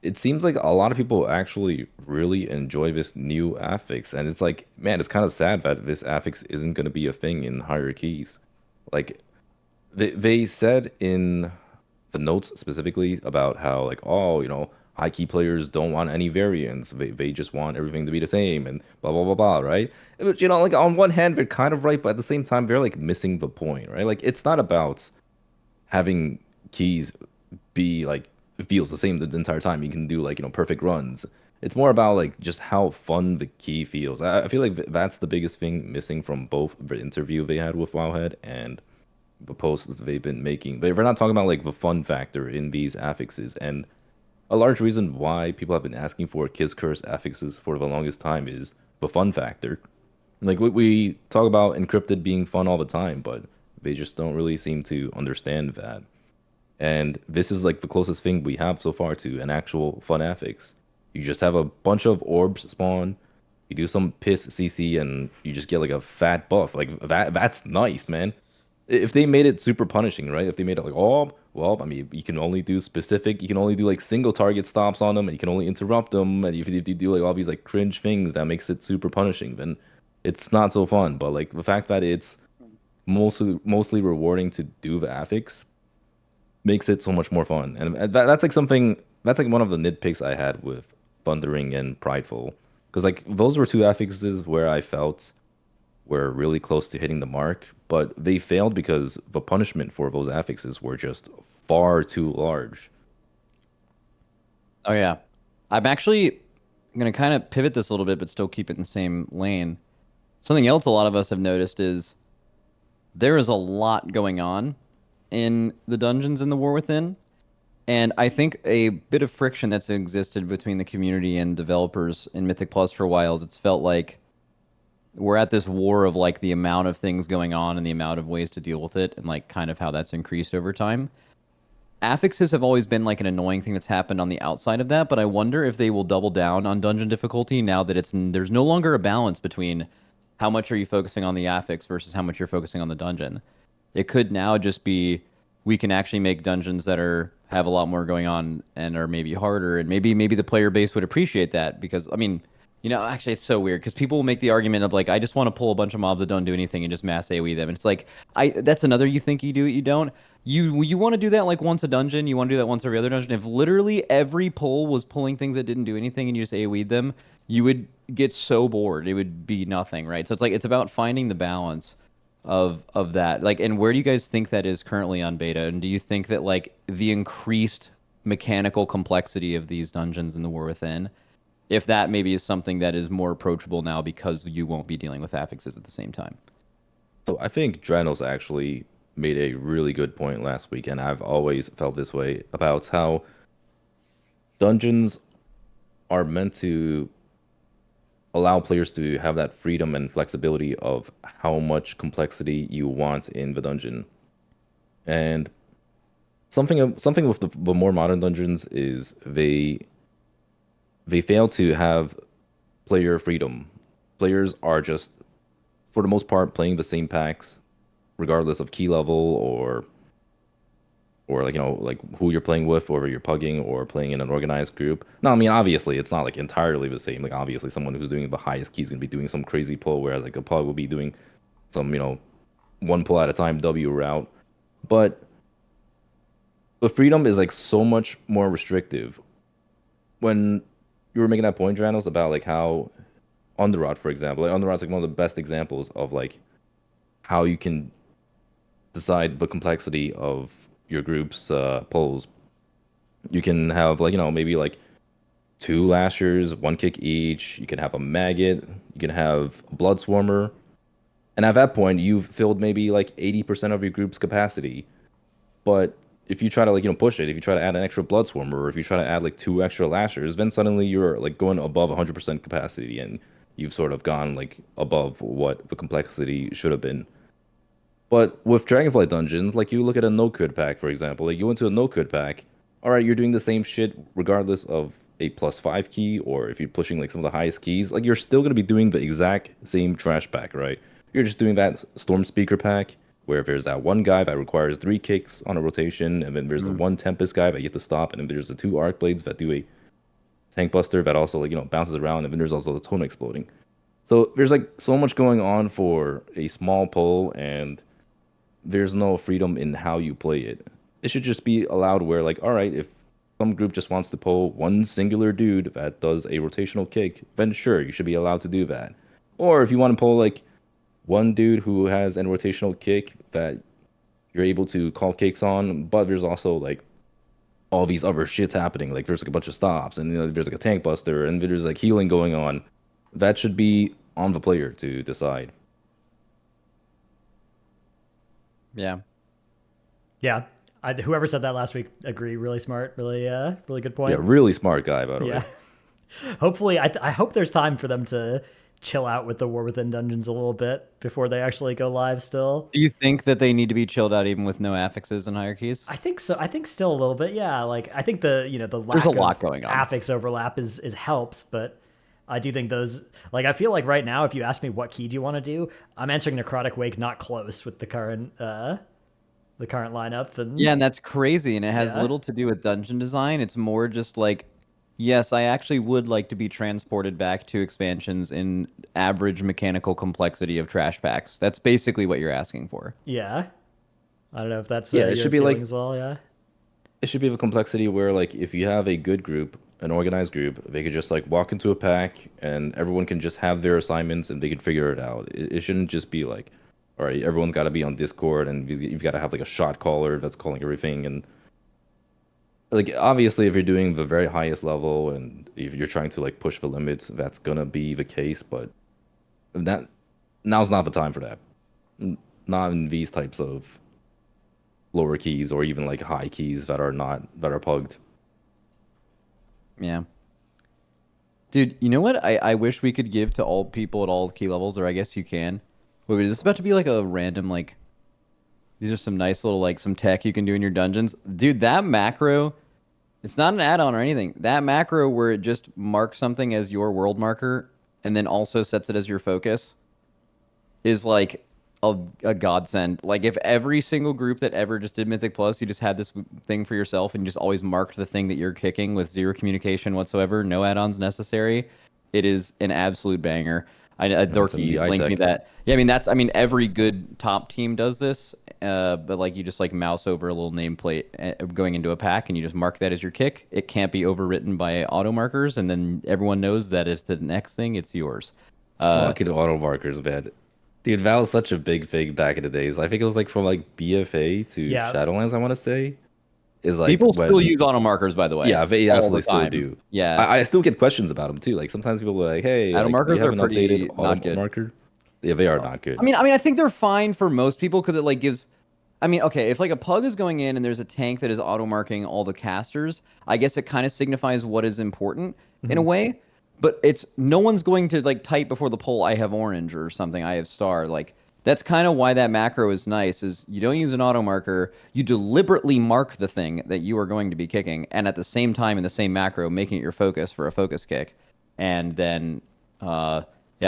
it seems like a lot of people actually really enjoy this new affix. And it's like, man, it's kind of sad that this affix isn't going to be a thing in higher keys. Like, they said in the notes specifically about how, like, high key players don't want any variants. They just want everything to be the same and blah, blah, blah, blah, right? But, like on one hand, they're kind of right, but at the same time, they're like missing the point, right? Like it's not about having keys be like, it feels the same the entire time. You can do like, perfect runs. It's more about like just how fun the key feels. I feel like that's the biggest thing missing from both the interview they had with Wowhead and the posts they've been making. They're not talking about like the fun factor in these affixes. And a large reason why people have been asking for kiss curse affixes for the longest time is the fun factor. Like we talk about encrypted being fun all the time, but they just don't really seem to understand that. And this is like the closest thing we have so far to an actual fun affix. You just have a bunch of orbs spawn, you do some piss CC, and you just get like a fat buff. Like that's nice, man. If they made it super punishing, right? If they made it like, I mean, you can only do like single target stops on them, and you can only interrupt them, and if you do like all these like cringe things that makes it super punishing, then it's not so fun. But like the fact that it's mostly rewarding to do the affix makes it so much more fun. And that's like one of the nitpicks I had with Thundering and Prideful, because like those were two affixes where I felt were really close to hitting the mark, but they failed because the punishment for those affixes were just far too large. Oh yeah, I'm actually going to kind of pivot this a little bit, but still keep it in the same lane. Something else a lot of us have noticed is there is a lot going on in the dungeons in the War Within, and I think a bit of friction that's existed between the community and developers in Mythic Plus for a while is it's felt like we're at this war of like the amount of things going on and the amount of ways to deal with it, and like kind of how that's increased over time. Affixes have always been like an annoying thing that's happened on the outside of that, but I wonder if they will double down on dungeon difficulty now that there's no longer a balance between how much are you focusing on the affix versus how much you're focusing on the dungeon. It could now just be we can actually make dungeons that have a lot more going on and are maybe harder, and maybe the player base would appreciate that, because I mean, You know, actually, it's so weird because people will make the argument of like, I just want to pull a bunch of mobs that don't do anything and just mass AoE them. And it's like, that's another you think you do it, you don't. You want to do that like once a dungeon. You want to do that once every other dungeon. If literally every pull was pulling things that didn't do anything and you just AoE'd them, you would get so bored. It would be nothing, right? So it's like it's about finding the balance of that. Like, and where do you guys think that is currently on beta? And do you think that like the increased mechanical complexity of these dungeons in the War Within, if that maybe is something that is more approachable now because you won't be dealing with affixes at the same time? So I think Dratnos actually made a really good point last week, and I've always felt this way about how dungeons are meant to allow players to have that freedom and flexibility of how much complexity you want in the dungeon. And something with the more modern dungeons is they fail to have player freedom. Players are just, for the most part, playing the same packs, regardless of key level or like like who you're playing with, or you're pugging or playing in an organized group. No, I mean obviously it's not like entirely the same. Like obviously someone who's doing the highest key is gonna be doing some crazy pull, whereas like a pug will be doing some one pull at a time W route. But the freedom is like so much more restrictive. When you were making that point, Dranos, about like how Underrot, for example, like Underrot's like one of the best examples of like how you can decide the complexity of your group's pulls. You can have like maybe like two lashers, one kick each. You can have a maggot. You can have a blood swarmer, and at that point you've filled maybe like 80% of your group's capacity. But if you try to like push it, if you try to add an extra blood swarmer, or if you try to add like two extra lashers, then suddenly you're like going above 100% capacity, and you've sort of gone like above what the complexity should have been. But with Dragonflight dungeons, like you look at a no crit pack, for example, like you went to a no crit pack, all right, you're doing the same shit regardless of a +5 key, or if you're pushing like some of the highest keys, like you're still gonna be doing the exact same trash pack, right? You're just doing that Storm Speaker pack where there's that one guy that requires 3 kicks on a rotation, and then there's the Mm. one Tempest guy that you have to stop, and then there's the two Arc Blades that do a Tank Buster that also like bounces around, and then there's also the Tone Exploding. So there's like so much going on for a small pull, and there's no freedom in how you play it. It should just be allowed where, like, all right, if some group just wants to pull one singular dude that does a rotational kick, then sure, you should be allowed to do that. Or if you want to pull like one dude who has a rotational kick that you're able to call kicks on, but there's also like all these other shits happening. Like there's like a bunch of stops, and there's like a tank buster, and there's like healing going on. That should be on the player to decide. Yeah. Yeah. Whoever said that last week, agree. Really smart. Really good point. Yeah, really smart guy, by the way. Hopefully, I hope there's time for them to chill out with the War Within dungeons a little bit before they actually go live still. Do you think that they need to be chilled out even with no affixes and hierarchies? I think so. I think still a little bit. Yeah. Like I think the lack There's a lot of going on. affix overlap is helps, but I do think those, like, I feel like right now, if you ask me what key do you want to do, I'm answering Necrotic Wake not close with the current lineup. And Yeah, and that's crazy, and it has Yeah. little to do with dungeon design. It's more just like, yes, I actually would like to be transported back to expansions in average mechanical complexity of trash packs. That's basically what you're asking for. yeah, I don't know if that's Yeah, it your should be like feeling as well. Yeah. it should be of a complexity where like if you have a good group, an organized group, they could just like walk into a pack and everyone can just have their assignments and they can figure it out. It shouldn't just be like, all right, everyone's got to be on Discord and you've got to have like a shot caller that's calling everything. And like obviously if you're doing the very highest level and if you're trying to like push the limits, that's gonna be the case. But that now's not the time for that. Not in these types of lower keys or even like high keys that are pugged. Yeah. Dude, you know what I wish we could give to all people at all key levels, or I guess you can. Wait, is this about to be like a random, like, these are some nice little, like, some tech you can do in your dungeons? Dude, that macro, it's not an add-on or anything. That macro where it just marks something as your world marker and then also sets it as your focus is like a godsend. Like if every single group that ever just did Mythic Plus, you just had this thing for yourself and you just always marked the thing that you're kicking with zero communication whatsoever, no add-ons necessary, It is an absolute banger. It's some Dorky DI linked me tech. that. Yeah, I mean that's. I mean every good top team does this. But like you just like mouse over a little nameplate going into a pack, and you just mark that as your kick. It can't be overwritten by auto markers, and then everyone knows that if the next thing, it's yours. Fucking auto markers, man. Dude, Val was such a big thing back in the days. I think it was like from like BFA to Yeah. Shadowlands, I want to say. Is like People still when use auto markers, by the way, yeah, they all the absolutely still time. do. Yeah, I still get questions about them too. Like sometimes people are like, "Hey, auto like, do you markers have are an updated pretty not auto good. marker?" Yeah, they are not good. I mean, I think they're fine for most people because it like gives. I mean, okay, if like a pug is going in and there's a tank that is auto marking all the casters, I guess it kind of signifies what is important in a way. But it's no one's going to like type before the poll, "I have orange" or something, "I have star." Like that's kind of why that macro is nice. Is you don't use an auto marker, you deliberately mark the thing that you are going to be kicking, and at the same time in the same macro, making it your focus for a focus kick, and then yeah,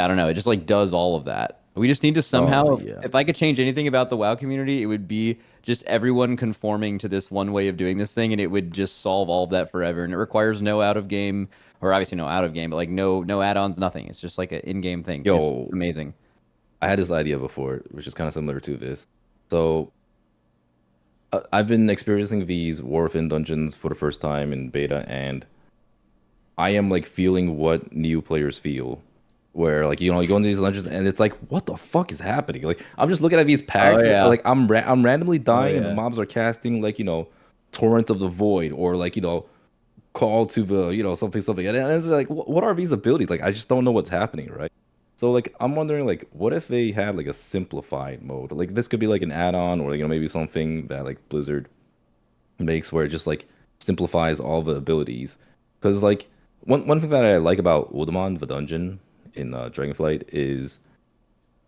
I don't know. It just like does all of that. We just need to Oh somehow, yeah. if I could change anything about the WoW community, it would be just everyone conforming to this one way of doing this thing, and it would just solve all of that forever. And it requires no out of game, or obviously no out of game, but like no add-ons, nothing. It's just like an in-game thing. It's Yo, amazing. I had this idea before, which is kind of similar to this. So I've been experiencing these War Within dungeons for the first time in beta, and I am like feeling what new players feel. Where like you go into these dungeons and it's like, what the fuck is happening? Like I'm just looking at these Oh packs, yeah. like I'm randomly Oh dying and the yeah. mobs are casting like Torrent of the Void or like Call to the something, and it's like, what are these abilities? Like I just don't know what's happening, right? So like I'm wondering like what if they had like a simplified mode? Like this could be like an add-on or maybe something that like Blizzard makes where it just like simplifies all the abilities. Because like one thing that I like about Uldaman, the dungeon in Dragonflight, is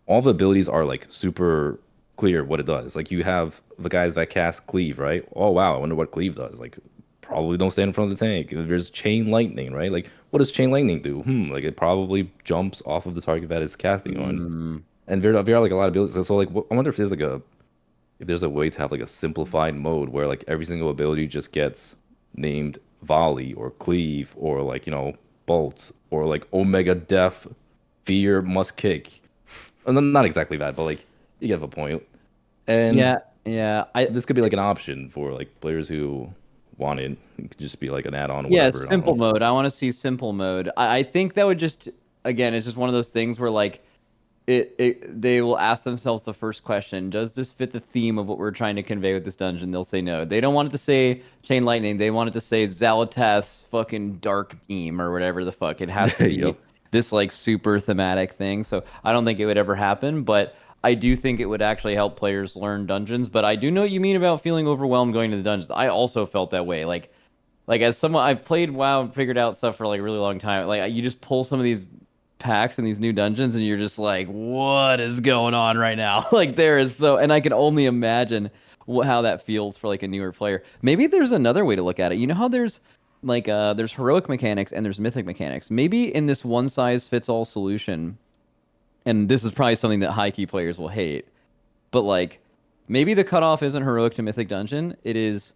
all the abilities are like super clear what it does. Like you have the guys that cast Cleave, right? Oh wow, I wonder what Cleave does. Like probably don't stand in front of the tank. There's Chain Lightning, right? Like what does Chain Lightning do? Like it probably jumps off of the target that it's casting on. Mm. And there are like a lot of abilities. So like I wonder if there's a way to have like a simplified mode where like every single ability just gets named volley or cleave or like bolts or like omega def fear must kick. Not exactly that, but like you get the point. And Yeah. Yeah. I this could be like an option for like players who want it. It could just be like an add-on or Yeah, whatever. I don't simple know. mode. I want to see simple mode. I think that would just again, it's just one of those things where like they will ask themselves the first question, does this fit the theme of what we're trying to convey with this dungeon? They'll say no. They don't want it to say Chain Lightning. They want it to say Xalatath's fucking Dark Beam or whatever the fuck. It has to be Yep. this like super thematic thing. So I don't think it would ever happen, but I do think it would actually help players learn dungeons. But I do know what you mean about feeling overwhelmed going to the dungeons. I also felt that way. Like as someone I've played WoW and figured out stuff for like a really long time. Like you just pull some of these packs in these new dungeons and you're just like, what is going on right now? Like there is so, and I can only imagine how that feels for like a newer player. Maybe there's another way to look at it. You know how there's like there's heroic mechanics and there's mythic mechanics. Maybe in this one size fits all solution, and this is probably something that high key players will hate, but like maybe the cutoff isn't heroic to mythic dungeon. It is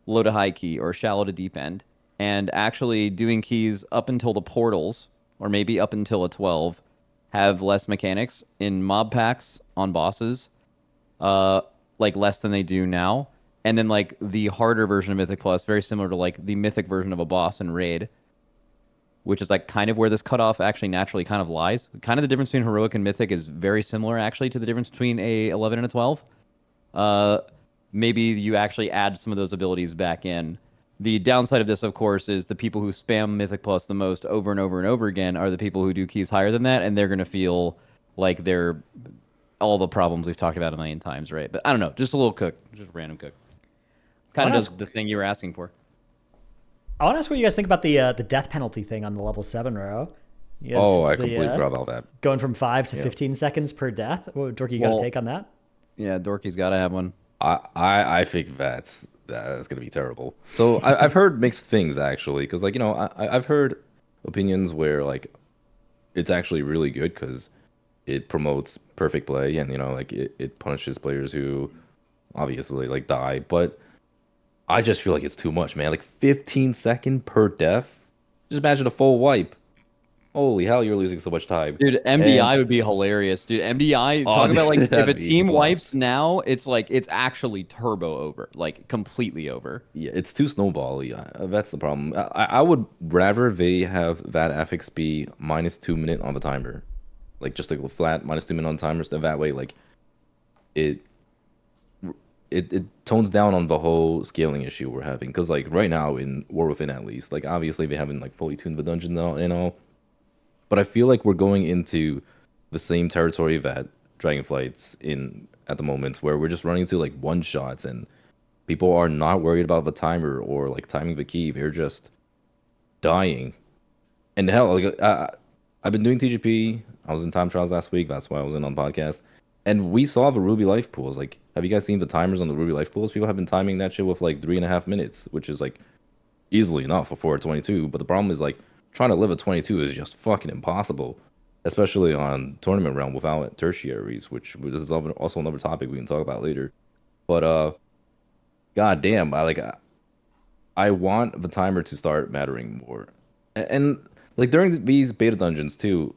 low to high key or shallow to deep end, and actually doing keys up until the portals or maybe up until a 12 have less mechanics in mob packs on bosses, like less than they do now. And then like the harder version of Mythic Plus, very similar to like the mythic version of a boss in Raid, which is like kind of where this cutoff actually naturally kind of lies. Kind of the difference between heroic and mythic is very similar actually to the difference between a 11 and a 12. Maybe you actually add some of those abilities back in. The downside of this, of course, is the people who spam Mythic Plus the most over and over and over again are the people who do keys higher than that, and they're going to feel like they're all the problems we've talked about a million times, right? But I don't know, just a little cook, just a random cook. I Kind of want does to ask, the thing you were asking for. I want to ask what you guys think about the death penalty thing on the level 7 row. Yeah, Oh, I completely forgot about that. going from 5 to Yeah. 15 seconds per death. What, Dorky, you got Well, a take on that? Yeah, Dorky's got to have one. I think that's gonna be terrible. So I've heard mixed things actually, because like I've heard opinions where like it's actually really good because it promotes perfect play and like it punishes players who obviously like die, but I just feel like it's too much, man. Like 15 second per death. Just imagine a full wipe. holy hell, you're losing so much time. Dude, MDI would be hilarious. Dude, MDI, talk about like, if a that'd be team fun. wipes now, it's like, it's actually turbo over. Like, completely over. Yeah, it's too snowbally. That's the problem. I would rather they have that affix be -2 minute on the timer, like just like a flat -2 minute on timers. That way, like it it tones down on the whole scaling issue we're having. Because like right now in War Within, at least, like obviously they haven't like fully tuned the dungeon and all, but I feel like we're going into the same territory that Dragonflight's in at the moment, where we're just running into like one shots and people are not worried about the timer or like timing the key. They're just dying. And hell, like I've been doing TGP. I was in time trials last week. That's why I was in on podcast. And we saw the Ruby life pools. Like, have you guys seen the timers on the Ruby life pools? People have been timing that shit with like 3.5 minutes, which is like easily enough for a 22. But the problem is like trying to live a 22 is just fucking impossible, especially on tournament realm without tertiaries, which this is also another topic we can talk about later. But god damn, I want the timer to start mattering more. And like during these beta dungeons too,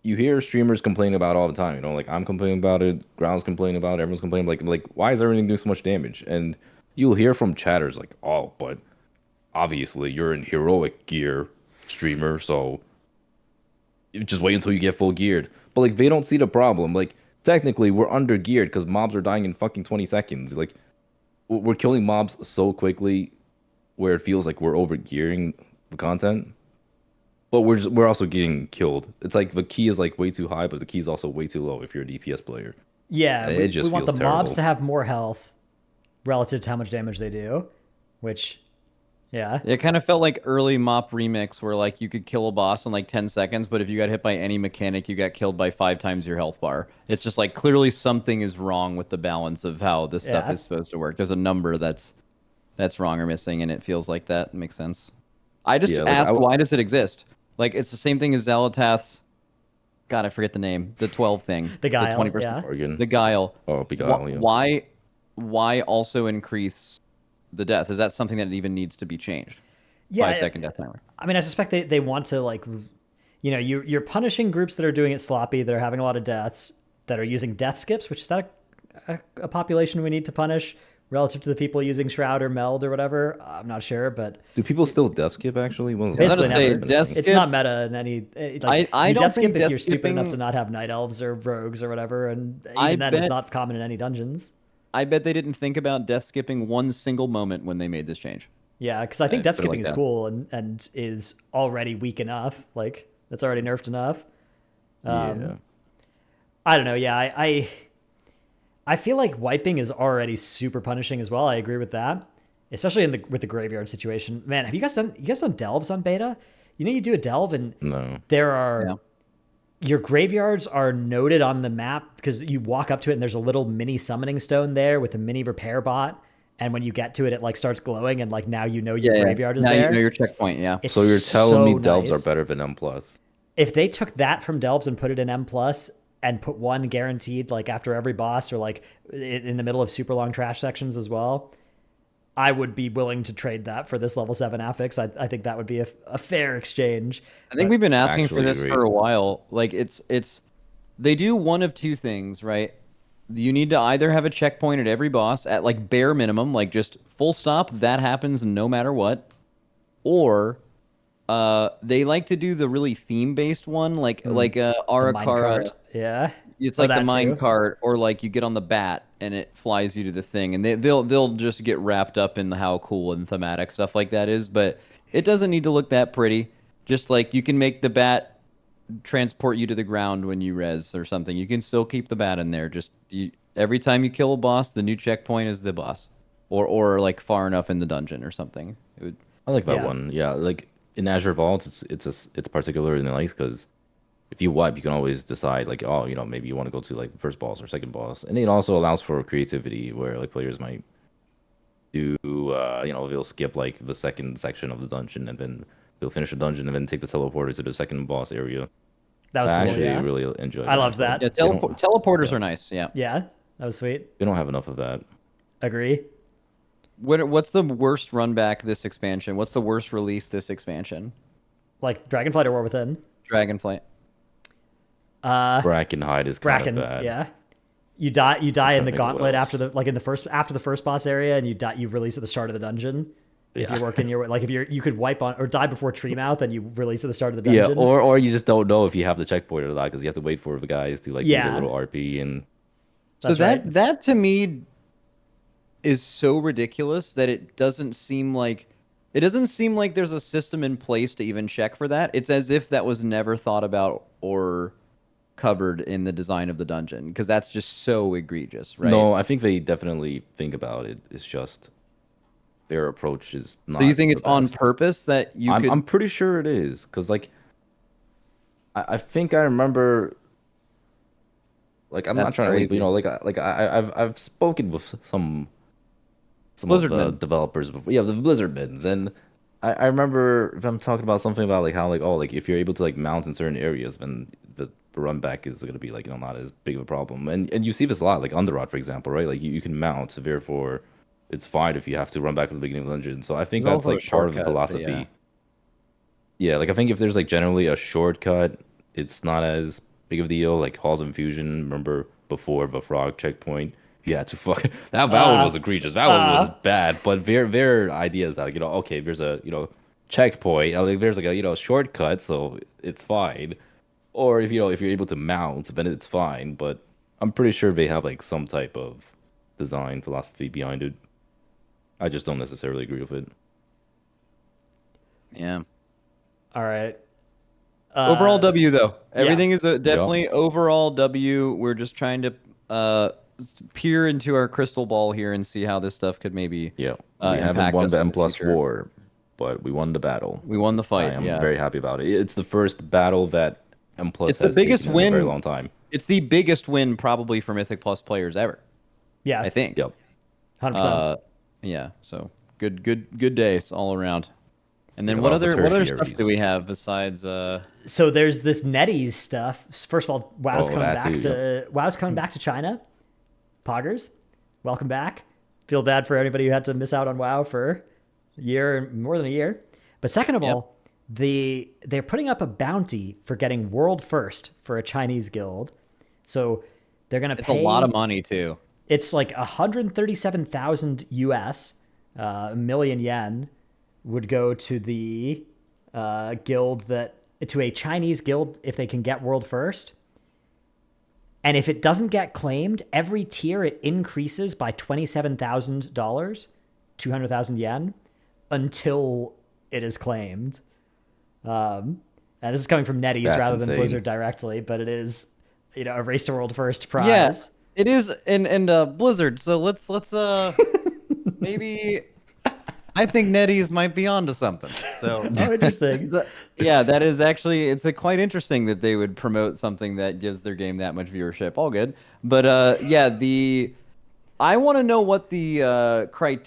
you hear streamers complaining about it all the time. You know, like I'm complaining about it, GroWl's complaining about it, everyone's complaining like why is everything doing so much damage? And you'll hear from chatters like, oh, but obviously you're in heroic gear, streamer, so you just wait until you get full geared. But like they don't see the problem. Like technically we're under geared because mobs are dying in fucking 20 seconds. Like we're killing mobs so quickly where it feels like we're over gearing the content, but we're also getting killed. It's like the key is like way too high, but the key is also way too low if you're a DPS player. Yeah, And we, it just we want the feels mobs terrible. to have more health relative to how much damage they do, which, yeah. It kind of felt like early MOP remix where like you could kill a boss in like 10 seconds, but if you got hit by any mechanic, you got killed by 5 times your health bar. It's just like clearly something is wrong with the balance of how this stuff Yeah. is supposed to work. There's a number that's wrong or missing, and it feels like that makes sense. I just Yeah, like, asked, why does it exist? Like it's the same thing as Xalatath's. God, I forget the name. The 12 thing. The Guile, 20%. yeah. Bargain. The Guile. Oh, Beguile, yeah. Why also increase the death? Is that something that even needs to be changed? Yeah, 5-second death timer. I mean, I suspect they want to like, you know, you're punishing groups that are doing it sloppy, that are having a lot of deaths, that are using death skips, which is that a population we need to punish relative to the people using Shroud or Meld or whatever. I'm not sure, but Do people still death skip actually? When was the Basically last time never. that's been a Death thing? it's skip- not meta in any. Like, I you don't death skip think if death you're stupid enough to skipping- not have night elves or rogues or whatever, and I even then it's bet- not common in any dungeons. I bet they didn't think about death skipping one single moment when they made this change. Yeah, because I think death put it like skipping is that. cool and is already weak enough. Like that's already nerfed enough. Yeah. I don't know. Yeah, I feel like wiping is already super punishing as well. I agree with that, especially with the graveyard situation. Man, have you guys done delves on beta? You know, you do a delve and No. there are Yeah. your graveyards are noted on the map because you walk up to it and there's a little mini summoning stone there with a mini repair bot. And when you get to it, it like starts glowing and like now you know your graveyard is now there. you know your checkpoint. Yeah. It's So you're telling me so delves nice. are better than M+. If they took that from delves and put it in M plus and put one guaranteed like after every boss or like in the middle of super long trash sections as well, I would be willing to trade that for this level 7 affix. I think that would be a fair exchange. I think we've been asking for Actually this agree. for a while. Like it's they do one of two things, right? You need to either have a checkpoint at every boss at like bare minimum, like just full stop, that happens no matter what, or they like to do the really theme-based one, like The Arakara. minecart. Yeah. It's Oh, like the that mine too. cart, or like you get on the bat and it flies you to the thing, and they'll just get wrapped up in how cool and thematic stuff like that is. But it doesn't need to look that pretty. Just like you can make the bat transport you to the ground when you res or something. You can still keep the bat in there. Just every time you kill a boss, the new checkpoint is the boss, or like far enough in the dungeon or something. It would. I like that Yeah. one. Yeah, like in Azure Vault, it's particularly nice because if you wipe, you can always decide like, oh, you know, maybe you want to go to like the first boss or second boss, and it also allows for creativity where like players might do, you know, they'll skip like the second section of the dungeon and then they'll finish a dungeon and then take the teleporter to the second boss area. That was I cool. actually Yeah. really enjoy. I loved that. Yeah, They don't- teleporters are nice. Yeah. Yeah. That was sweet. They don't have enough of that. Agree. What's the worst run back this expansion? What's the worst release this expansion? Like Dragonflight or War Within? Dragonflight. Brackenhide is kind Bracken, of bad. yeah. You die in trying the to think of gauntlet what after else. after the first boss area, and you release at the start of the dungeon. If Yeah. you're working your way, like if you could wipe on or die before Treemouth and you release at the start of the Yeah, dungeon. or you just don't know if you have the checkpoint or not because you have to wait for the guys to like do Yeah. their little RP and So That's right. that to me is so ridiculous that it doesn't seem like there's a system in place to even check for that. It's as if that was never thought about or covered in the design of the dungeon because that's just so egregious, right? no, I think they definitely think about it. It's just their approach is not. So you think the it's on best. purpose that you could? I'm pretty sure it is because like I think I remember. Like I'm not That's trying to crazy. I've spoken with some Blizzard of the men. developers before. Yeah, the Blizzard bins, and I remember if I'm talking about something about like how like oh like if you're able to like mount in certain areas, then the run back is gonna be like not as big of a problem. And you see this a lot, like Underrot, for example, right? Like you can mount, so therefore it's fine if you have to run back to the beginning of the dungeon. So I think There's that's also a like part of the shortcut, but philosophy. yeah. Yeah, like I think if there's like generally a shortcut, it's not as big of a deal. Like Halls of Infusion, remember before the frog checkpoint, you had to fuck that one was egregious. That one was bad. But their idea is that like, okay, there's a checkpoint, like there's like a shortcut, so it's fine. Or if if you're able to mount, then it's fine. But I'm pretty sure they have like some type of design philosophy behind it. I just don't necessarily agree with it. Yeah. All right. Overall W though. Everything is definitely overall W. We're just trying to peer into our crystal ball here and see how this stuff could maybe Yeah, we haven't impact won us the in M the plus future. war, but we won the battle. We won the I fight. am Yeah. very happy about it. It's the first battle that M plus It's the has biggest taken in a very win. long time. It's the biggest win probably for Mythic Plus players ever. Yeah. I think. Yep. 100%. Yeah. So good days all around. And then Yeah, what a lot of the other stuff tertiaries. do we have besides So there's this NetEase stuff. First of all, WoW's Oh, coming that back too, to WoW's coming back to China. Poggers, welcome back. Feel bad for anybody who had to miss out on WoW for a year, more than a year. But second of all, they're putting up a bounty for getting world first for a Chinese guild. So they're gonna it's pay a lot of money too. It's like 137,000 US, a million yen, would go to the guild to a Chinese guild if they can get world first. And if it doesn't get claimed, every tier it increases by $27,000, 200,000 yen, until it is claimed. And this is coming from NetEase That's rather than insane. Blizzard directly, but it is, a race to world first prize. Yes, it is, and Blizzard. So let's maybe. I think NetEase might be onto something. So Oh, interesting. yeah, that is actually quite interesting that they would promote something that gives their game that much viewership. All good, but I want to know what the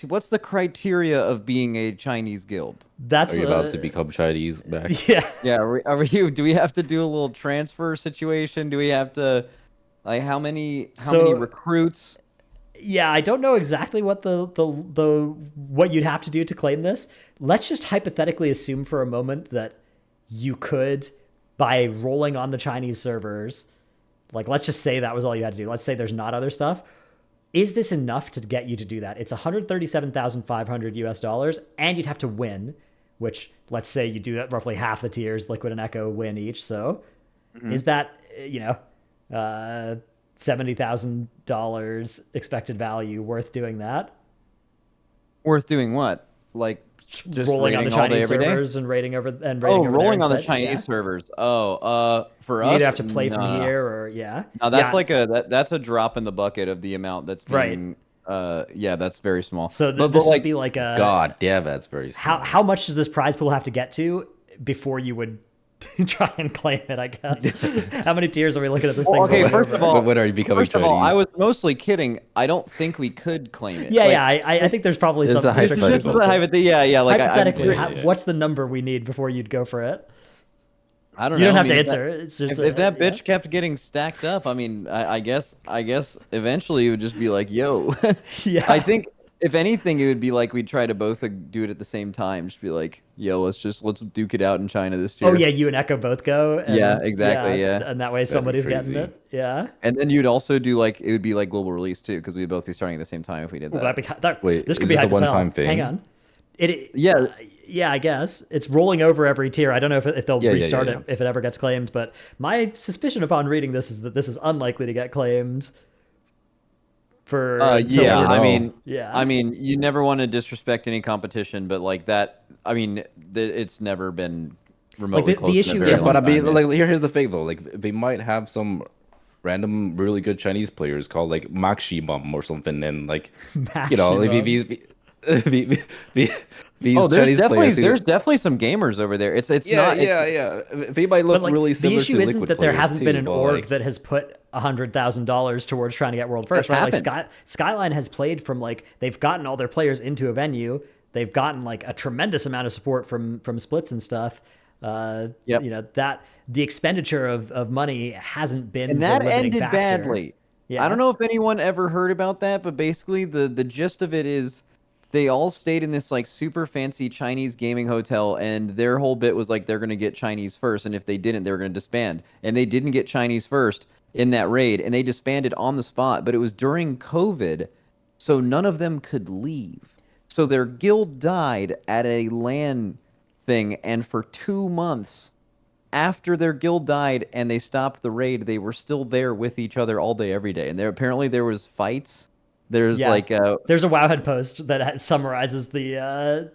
what's the criteria of being a Chinese guild? That's Are you about to become Chinese back? Yeah. Yeah, do we have to do a little transfer situation? Do we have to like how many recruits? Yeah, I don't know exactly what the what you'd have to do to claim this. Let's just hypothetically assume for a moment that you could, by rolling on the Chinese servers, like let's just say that was all you had to do. Let's say there's not other stuff. Is this enough to get you to do that? It's 137,500 US dollars, and you'd have to win, which let's say you do that roughly half the tiers, Liquid and Echo win each. So is that, $70,000 expected value worth doing that? Worth doing what? Like just Rolling on the raiding all day, Chinese every day? servers and raiding over Oh, there rolling on the instead? Chinese Yeah. servers. Oh, for You us, either have to play no. from here or yeah. No, that's Yeah. that's a drop in the bucket of the amount that's being. Yeah, that's very small. So but this like, would be like a God damn, that's very small. how much does this prize pool have to get to before you would try and claim it? I guess. How many tiers are we looking at this thing? okay, going first over? of all, When are you becoming first of all, I Chinese? was mostly kidding. I don't think we could claim it. Yeah, Like, yeah. I think there's probably It's some a This is restrictions. just a hypothetical. Yeah. Like Hypothetically, yeah. what's the number we need before you'd go for it? I don't You know. don't I have to mean, answer. It's just If that yeah. bitch kept getting stacked up, I mean, I guess eventually it would just be like, yo. Yeah. I think If anything, it would be like we'd try to both do it at the same time. Just be like, yo, let's duke it out in China this year. Oh yeah, you and Echo both go. And, Yeah, exactly. Yeah, and that way That'd be somebody's getting crazy. it. Yeah. and then you'd also do like it would be like global release too, because we'd both be starting at the same time if we did Ooh, that. Wait, this could is be this a hype as hell. one-time thing? Hang on. Yeah. Yeah, I guess it's rolling over every tier. I don't know if they'll restart yeah. it if it ever gets claimed, but my suspicion upon reading this is that this is unlikely to get claimed. For yeah, never I know. mean, Yeah. I mean, you never want to disrespect any competition, but like that, I mean, it's never been remotely the close. issue in a very is- But I long mean, time, like, here's the thing though. Like, they might have some random, really good Chinese players called like Maximum or something, and like, you know, like, these oh, Chinese players. there's definitely some gamers over there. It's not. yeah. They might look But like, really the similar issue to isn't Liquid that there players, hasn't too, been an but, org like, that has put $100,000 towards trying to get world first, right? That's Like Skyline has played from like they've gotten all their players into a venue. They've gotten like a tremendous amount of support from splits and stuff. Yep. You know that the expenditure of money hasn't been and the that limiting ended factor. badly. Yeah. I don't know if anyone ever heard about that, but basically the gist of it is they all stayed in this like super fancy Chinese gaming hotel, and their whole bit was like they're going to get Chinese first, and if they didn't, they were going to disband. And they didn't get Chinese first in that raid, and they disbanded on the spot. But it was during COVID, so none of them could leave. So their guild died at a LAN thing, and for 2 months after their guild died and they stopped the raid, they were still there with each other all day, every day. And there was fights. There's like there's a Wowhead post that summarizes the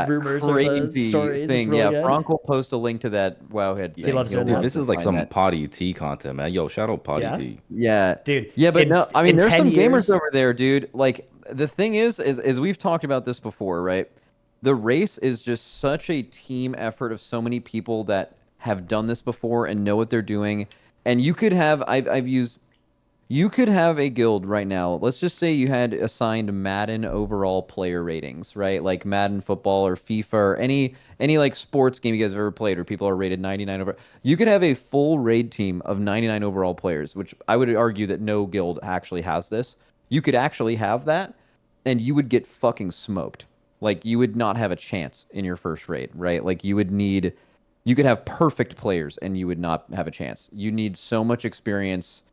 rumors of the stories. thing. It's really good. Frank will post a link to that Wowhead thing. He loves doing dude, that. this is like some PoddyC content, man. Yo, shout out PoddyC. Yeah, dude. Yeah, but no, I mean, there's 10 some years, gamers over there, dude. Like the thing is we've talked about this before, right? The race is just such a team effort of so many people that have done this before and know what they're doing. And you could have you could have a guild right now. Let's just say you had assigned Madden overall player ratings, right? Like Madden football or FIFA or any like sports game you guys have ever played where people are rated 99 over. You could have a full raid team of 99 overall players, which I would argue that no guild actually has this. You could actually have that, and you would get fucking smoked. Like, you would not have a chance in your first raid, right? Like, you could have perfect players, and you would not have a chance. You need so much experience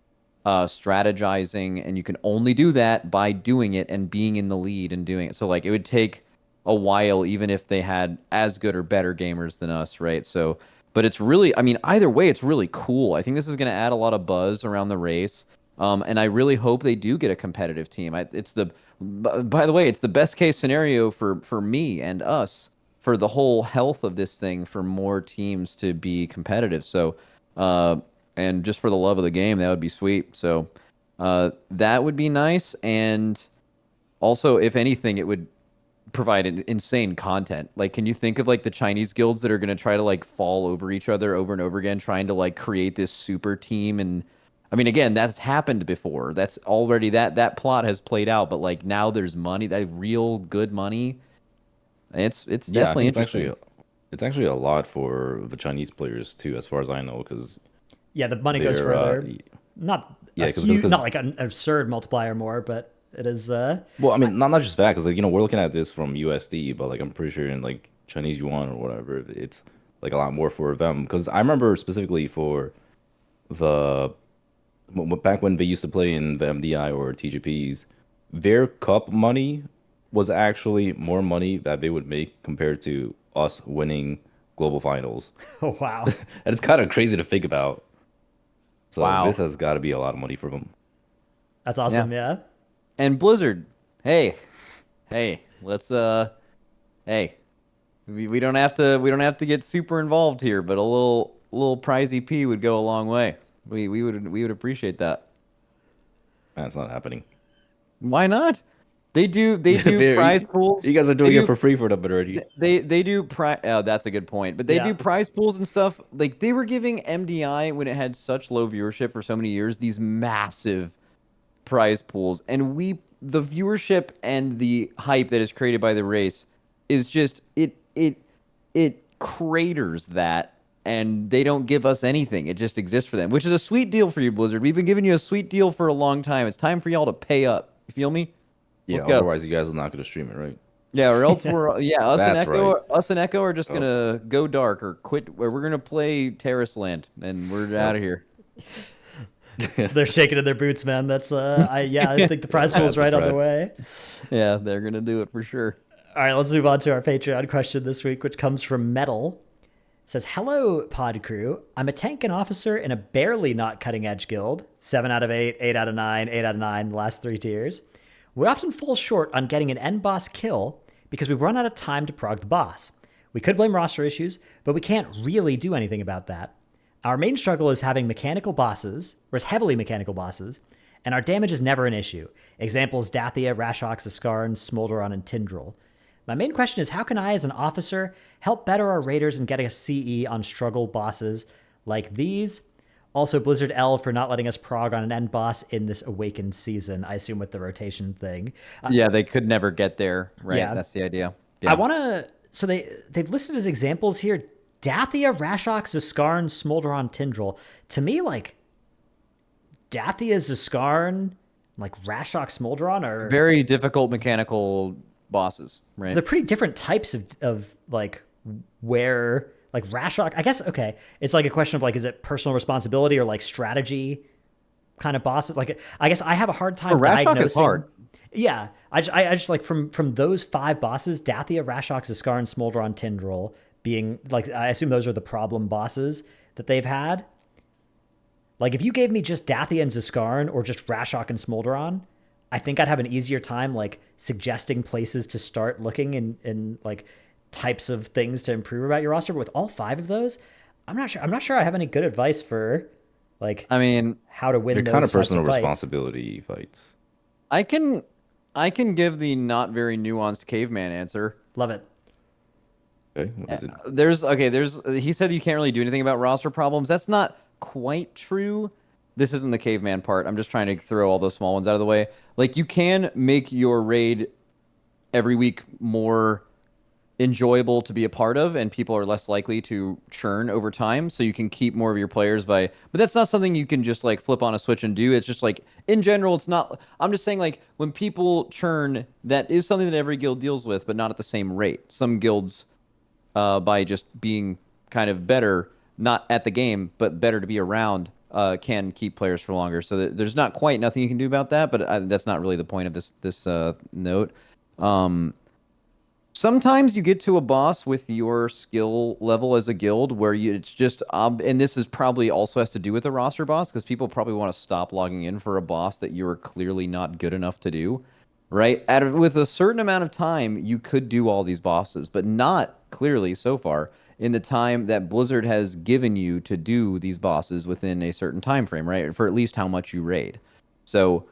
strategizing, and you can only do that by doing it and being in the lead and doing it. So, like, it would take a while, even if they had as good or better gamers than us, right? So, but it's really, I mean, either way, it's really cool. I think this is going to add a lot of buzz around the race. And I really hope they do get a competitive team. By the way, it's the best case scenario for me and us for the whole health of this thing, for more teams to be competitive. So, and just for the love of the game, that would be sweet. So, that would be nice. And also, if anything, it would provide insane content. Like, can you think of like the Chinese guilds that are going to try to like fall over each other over and over again, trying to like create this super team? And I mean, again, that's happened before. That's already that plot has played out. But like now, there's money, that real good money. It's definitely interesting. It's actually a lot for the Chinese players too, as far as I know, because the money goes further. Not not like an absurd multiplier more, but it is. Well, I mean, not just that, because like, you know, we're looking at this from USD, but like I'm pretty sure in like Chinese yuan or whatever, it's like a lot more for them. Because I remember specifically for back when they used to play in the MDI or TGPs, their cup money was actually more money that they would make compared to us winning global finals. Oh wow! Uh, And it's kind of crazy to think about. So Wow. this has got to be a lot of money for them. That's awesome. Yeah. And Blizzard, hey, let's hey, we don't have to get super involved here, but a little prizey-p would go a long way. We would appreciate that. That's not happening. Why not? They do prize pools. You guys are doing it for free for them already. They do prize. Oh, that's a good point. But they do prize pools and stuff. Like, they were giving MDI, when it had such low viewership for so many years, these massive prize pools, and the viewership and the hype that is created by the race is just it craters that. And they don't give us anything. It just exists for them, which is a sweet deal for you, Blizzard. We've been giving you a sweet deal for a long time. It's time for y'all to pay up. You feel me? Yeah, Let's go. otherwise you guys are not going to stream it, right? Yeah, or else us and That's Echo right. us and Echo are just gonna go dark or quit. We're gonna play Terrace Land and we're out of here. They're shaking in their boots, man. That's I think the prize pool is That's a right on the threat. way. Yeah, they're gonna do it for sure. All right, let's move on to our Patreon question this week, which comes from Metal. It says, "Hello, Pod Crew. I'm a tank and officer in a barely not cutting edge guild. 7 out of 8, 8 out of 9, 8 out of 9, the last 3 tiers. We often fall short on getting an end boss kill because we run out of time to prog the boss. We could blame roster issues, but we can't really do anything about that. Our main struggle is having mechanical bosses, or is heavily mechanical bosses, and our damage is never an issue. Examples: Dathia, Rashox, Askarn, Smolderon, and Tindril. My main question is, how can I, as an officer, help better our raiders and get a CE on struggle bosses like these? Also, Blizzard L for not letting us prog on an end boss in this Awakened season, I assume with the rotation thing. Yeah, they could never get there, right? Yeah. That's the idea. Yeah. I want to... So they've listed as examples here, Dathia, Rashox, Zaskarn, Smolderon, Tindril. To me, like, Dathia, Zaskarn, like Rashox, Smolderon are... Very difficult mechanical bosses, right? They're pretty different types of like where like Rashox. I guess okay, it's like a question of like, is it personal responsibility or like strategy kind of bosses? Like I guess I have a hard time Rashox diagnosing. is hard. Yeah, I just like from those 5 bosses, Dathia, Rashox, Zaskarn, Smolderon, Tindril being like, I assume those are the problem bosses that they've had. Like if you gave me just Dathia and Zaskarn or just Rashox and Smolderon, I think I'd have an easier time like suggesting places to start looking and like types of things to improve about your roster. But with all 5 of those, I'm not sure I have any good advice for like how to win They're those kind of types personal fights. responsibility fights. I can give the not very nuanced caveman answer. Love it. Okay, what is it? There's he said you can't really do anything about roster problems. That's not quite true. This isn't the caveman part. I'm just trying to throw all those small ones out of the way. Like, you can make your raid every week more enjoyable to be a part of, and people are less likely to churn over time, so you can keep more of your players by... But that's not something you can just, like, flip on a switch and do. It's just, like, in general, it's not... I'm just saying, like, when people churn, that is something that every guild deals with, but not at the same rate. Some guilds, by just being kind of better, not at the game, but better to be around, can keep players for longer. So there's not quite nothing you can do about that, but that's not really the point of this note. Sometimes you get to a boss with your skill level as a guild where it's just and this is probably also has to do with a roster boss, because people probably want to stop logging in for a boss that you are clearly not good enough to do, right? With a certain amount of time, you could do all these bosses, but not clearly so far in the time that Blizzard has given you to do these bosses within a certain time frame, right? For at least how much you raid. So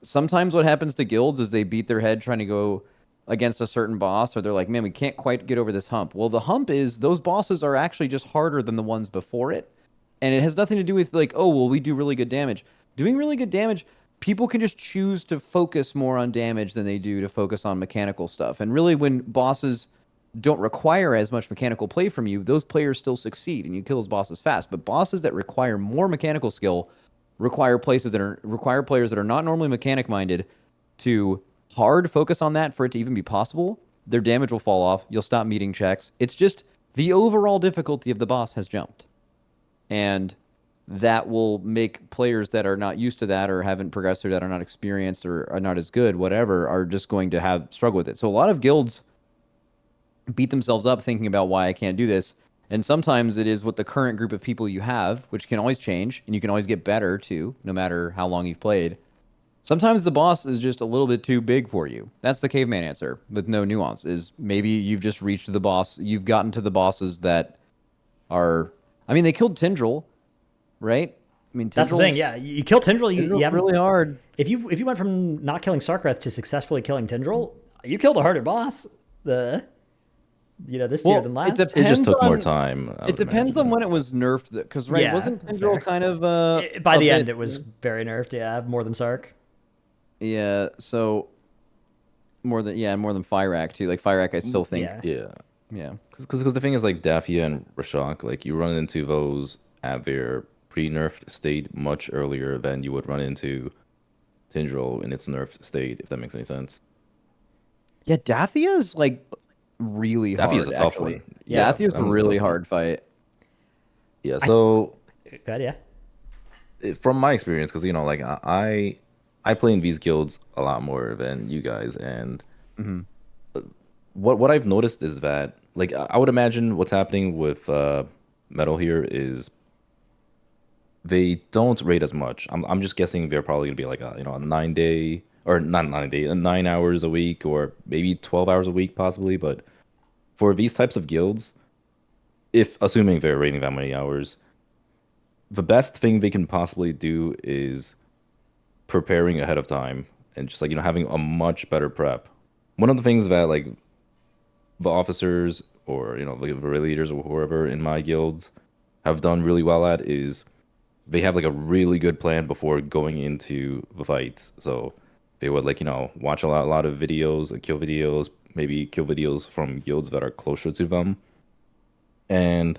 sometimes what happens to guilds is they beat their head trying to go against a certain boss, or they're like, man, we can't quite get over this hump. Well, the hump is those bosses are actually just harder than the ones before it. And it has nothing to do with like, oh, well, we do really good damage. Doing really good damage, people can just choose to focus more on damage than they do to focus on mechanical stuff. And really, when bosses don't require as much mechanical play from you, those players still succeed and you kill those bosses fast. But bosses that require more mechanical skill require players that are not normally mechanic minded to hard focus on that for it to even be possible. Their damage will fall off. You'll stop meeting checks. It's just the overall difficulty of the boss has jumped. And that will make players that are not used to that or haven't progressed through that, are not experienced or are not as good, whatever, are just going to have struggle with it. So a lot of guilds beat themselves up thinking about why I can't do this. And sometimes it is with the current group of people you have, which can always change, and you can always get better too, no matter how long you've played. Sometimes the boss is just a little bit too big for you. That's the caveman answer with no nuance, is maybe you've just reached the boss. You've gotten to the bosses that are... I mean, they killed Tindril, right? I mean, that's the thing. Yeah, you kill Tindril, you have really hard. If you went from not killing Sarkareth to successfully killing Tindril, you killed a harder boss. This tier than last. It just took more time. It depends on when it was nerfed, because wasn't Tindril kind of by the end it was very nerfed, yeah, more than Sark. Yeah, so more than Fyrak too. Like Fyrak, I still think. Yeah. Because the thing is, like Dathia and Rashox, like you run into those at their pre-nerfed state much earlier than you would run into Tindril in its nerfed state, if that makes any sense. Yeah, Dathia's like really Daffy is hard, a tough actually. one. Yeah. Dathia's a that one's a really tough one. hard fight. Yeah, so Good, yeah. from my experience, because like I play in these guilds a lot more than you guys, and Hmm. what I've noticed is that like I would imagine what's happening with metal here is they don't rate as much. I'm just guessing they're probably gonna be like a 9 day or not 9 day, 9 hours a week or maybe 12 hours a week possibly. But for these types of guilds, if assuming they're rating that many hours, the best thing they can possibly do is preparing ahead of time and just like having a much better prep. One of the things that like the officers or the raid leaders or whoever in my guilds have done really well at is they have like a really good plan before going into the fights. So they would like watch a lot of videos, like kill videos, maybe kill videos from guilds that are closer to them, and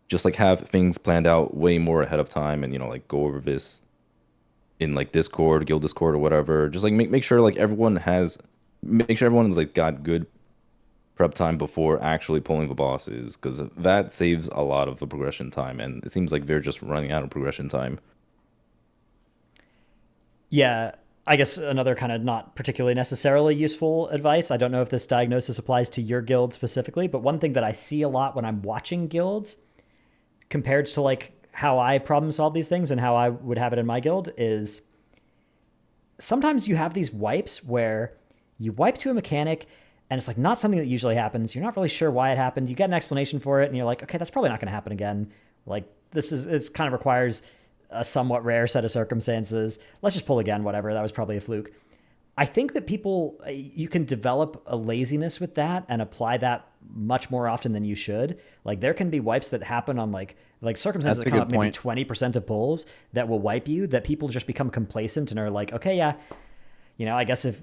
just like have things planned out way more ahead of time, and like go over this in like Discord, guild Discord or whatever. Just like make sure like make sure everyone's like got good prep time before actually pulling the bosses, because that saves a lot of the progression time, and it seems like they're just running out of progression time. Yeah, I guess another kind of not particularly necessarily useful advice. I don't know if this diagnosis applies to your guild specifically, but one thing that I see a lot when I'm watching guilds compared to like how I problem solve these things and how I would have it in my guild is sometimes you have these wipes where you wipe to a mechanic and it's like not something that usually happens. You're not really sure why it happened. You get an explanation for it and you're like, okay, that's probably not going to happen again. Like it's kind of requires a somewhat rare set of circumstances. Let's just pull again, whatever. That was probably a fluke. I think that you can develop a laziness with that and apply that much more often than you should. Like there can be wipes that happen on like circumstances That's that a come good up maybe point. 20% of pulls that will wipe you, that people just become complacent and are like, okay, yeah, I guess if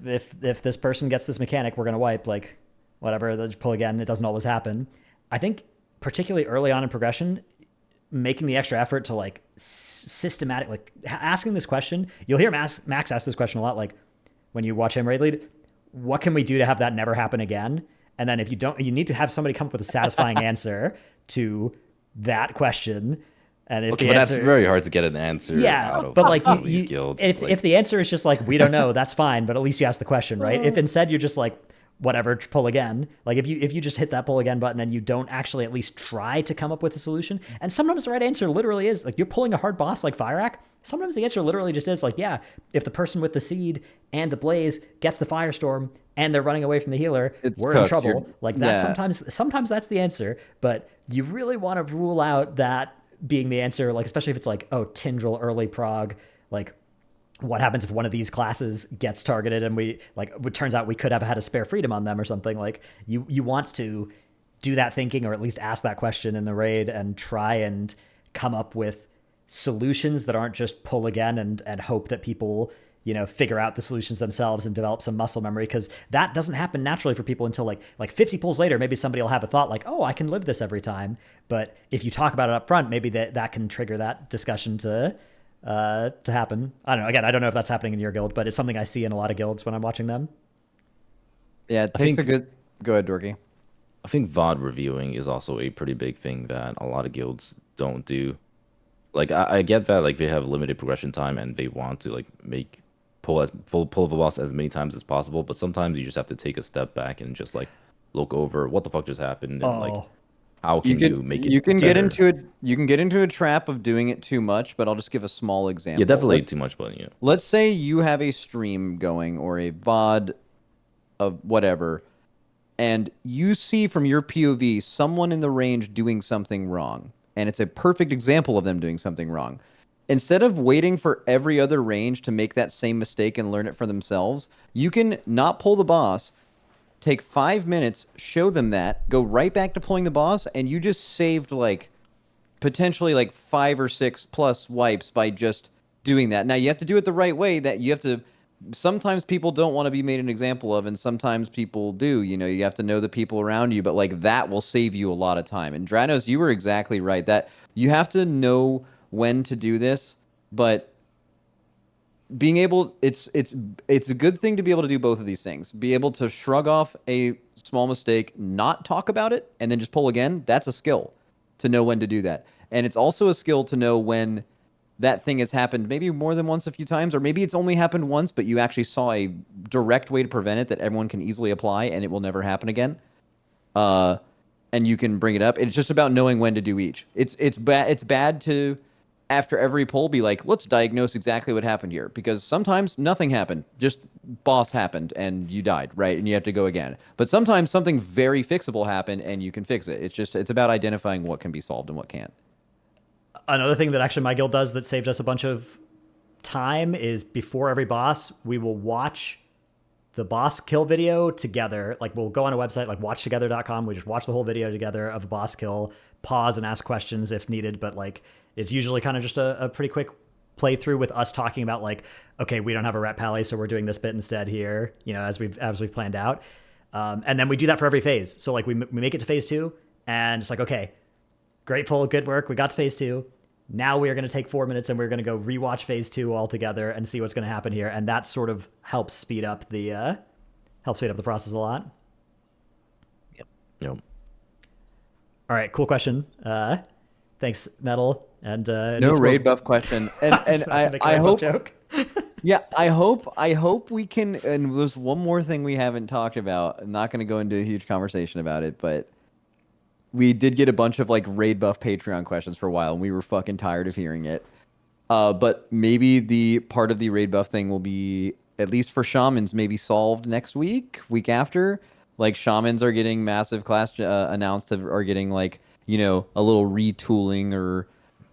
this person gets this mechanic, we're going to wipe, like whatever, they'll just pull again. It doesn't always happen. I think particularly early on in progression, making the extra effort to like systematic, like asking this question, you'll hear Max ask this question a lot. Like when you watch him raid lead, what can we do to have that never happen again? And then if you don't, you need to have somebody come up with a satisfying answer to that question. And if Okay, the but answer, that's very hard to get an answer out of but like some of these guilds. if the answer is just like we don't know, that's fine. But at least you ask the question, right? If instead you're just like whatever, pull again. Like if you just hit that pull again button and you don't actually at least try to come up with a solution, and sometimes the right answer literally is like you're pulling a hard boss like Fireack. Sometimes the answer literally just is like, yeah, if the person with the seed and the blaze gets the firestorm and they're running away from the healer, we're in trouble. Like that sometimes that's the answer, but you really want to rule out that being the answer, like especially if it's like, oh, Tindril early prog, like what happens if one of these classes gets targeted and it turns out we could have had a spare freedom on them or something. Like you want to do that thinking, or at least ask that question in the raid and try and come up with solutions that aren't just pull again and hope that people figure out the solutions themselves and develop some muscle memory, because that doesn't happen naturally for people until like 50 pulls later. Maybe somebody will have a thought like, oh, I can live this every time. But if you talk about it up front, maybe that can trigger that discussion to happen. I don't know. Again, I don't know if that's happening in your guild, but it's something I see in a lot of guilds when I'm watching them. Yeah, it takes a good. Go ahead, Dorky. I think VOD reviewing is also a pretty big thing that a lot of guilds don't do. Like I get that like they have limited progression time and they want to like pull the boss as many times as possible, but sometimes you just have to take a step back and just like look over what the fuck just happened and like how can you make it You can better. get into it. You can get into a trap of doing it too much, but I'll just give a small example. Yeah, definitely too much, but yeah. Let's say you have a stream going or a VOD of whatever, and you see from your POV someone in the range doing something wrong, and it's a perfect example of them doing something wrong. Instead of waiting for every other range to make that same mistake and learn it for themselves, you can not pull the boss, take 5 minutes, show them that, go right back to pulling the boss, and you just saved like potentially like 5 or 6 plus wipes by just doing that. Now you have to do it the right way. That you have to. Sometimes people don't want to be made an example of, and sometimes people do. You have to know the people around you, but like that will save you a lot of time. And Dratnos, you were exactly right. That you have to know when to do this, but being able, it's a good thing to be able to do both of these things. Be able to shrug off a small mistake, not talk about it, and then just pull again. That's a skill to know when to do that. And it's also a skill to know when that thing has happened maybe more than once a few times, or maybe it's only happened once, but you actually saw a direct way to prevent it that everyone can easily apply and it will never happen again. And you can bring it up. It's just about knowing when to do each. It's bad to, after every poll, be like, let's diagnose exactly what happened here, because sometimes nothing happened, just boss happened and you died, right? And you have to go again. But sometimes something very fixable happened and you can fix it. It's about identifying what can be solved and what can't. Another thing that actually my guild does that saved us a bunch of time is before every boss, we will watch the boss kill video together. Like we'll go on a website like watchtogether.com. We just watch the whole video together of a boss kill, pause and ask questions if needed. But like it's usually kind of just a pretty quick playthrough with us talking about like, okay, we don't have a rep pally, so we're doing this bit instead here, you know, as we've planned out. And then we do that for every phase. So like we make it to phase 2 and it's like, okay, great pull, good work. We got to phase 2. Now we are going to take 4 minutes and we're going to go rewatch phase 2 all together and see what's going to happen here. And that sort of helps speed up the process a lot. Yep. All right, cool question. Thanks, Metal. And no raid buff question. And I hope joke. Yeah, I hope we can. And there's one more thing we haven't talked about. I'm not going to go into a huge conversation about it, but we did get a bunch of like raid buff Patreon questions for a while, and we were fucking tired of hearing it. But maybe the part of the raid buff thing will be, at least for shamans, maybe solved next week after. Like shamans are getting massive class announced, are getting like, you know, a little retooling or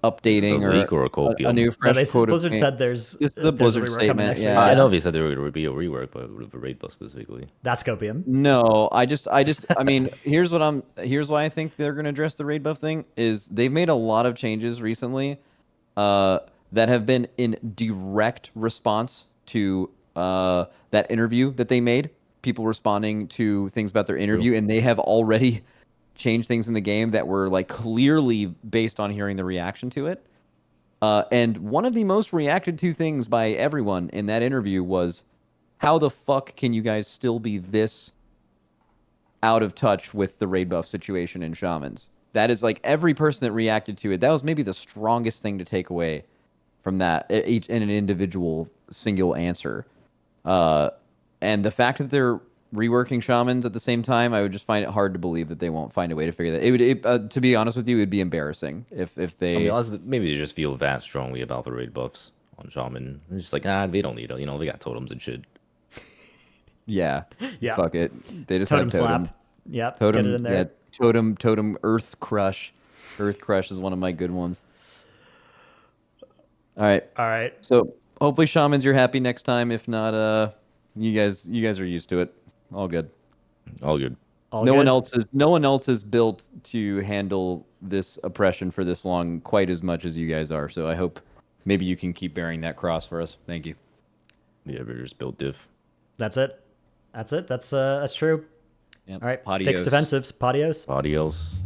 updating or a new fresh quota. Blizzard said this is a Blizzard statement. Yeah, I know they said there would be a rework, but with the raid buff specifically. That's copium. No, I mean, here's why I think they're gonna address the raid buff thing is they've made a lot of changes recently, that have been in direct response to that interview that they made. People responding to things about their interview, and they have already change things in the game that were like clearly based on hearing the reaction to it. And one of the most reacted to things by everyone in that interview was, how the fuck can you guys still be this out of touch with the raid buff situation in shamans? That is like every person that reacted to it. That was maybe the strongest thing to take away from that each in an individual single answer. And the fact that they're reworking shamans at the same time, I would just find it hard to believe that they won't find a way to figure that. It would, to be honest with you, it would be embarrassing if they. I mean, maybe they just feel that strongly about the raid buffs on shaman. It's just like, they don't need it. You know, they got totems and shit. Yeah. Fuck it. They just totem have totem. Slap. Yep. Totem. Get it in there. Yeah. Totem. Earth Crush. Earth Crush is one of my good ones. All right. So hopefully shamans, you're happy next time. If not, you guys are used to it. All good. No one else is built to handle this oppression for this long quite as much as you guys are. So I hope maybe you can keep bearing that cross for us. Thank you. Yeah, we're just built diff. That's it. That's true. Yep. All right. PODIOS. Fixed defensives. PODIOS. PODIOS.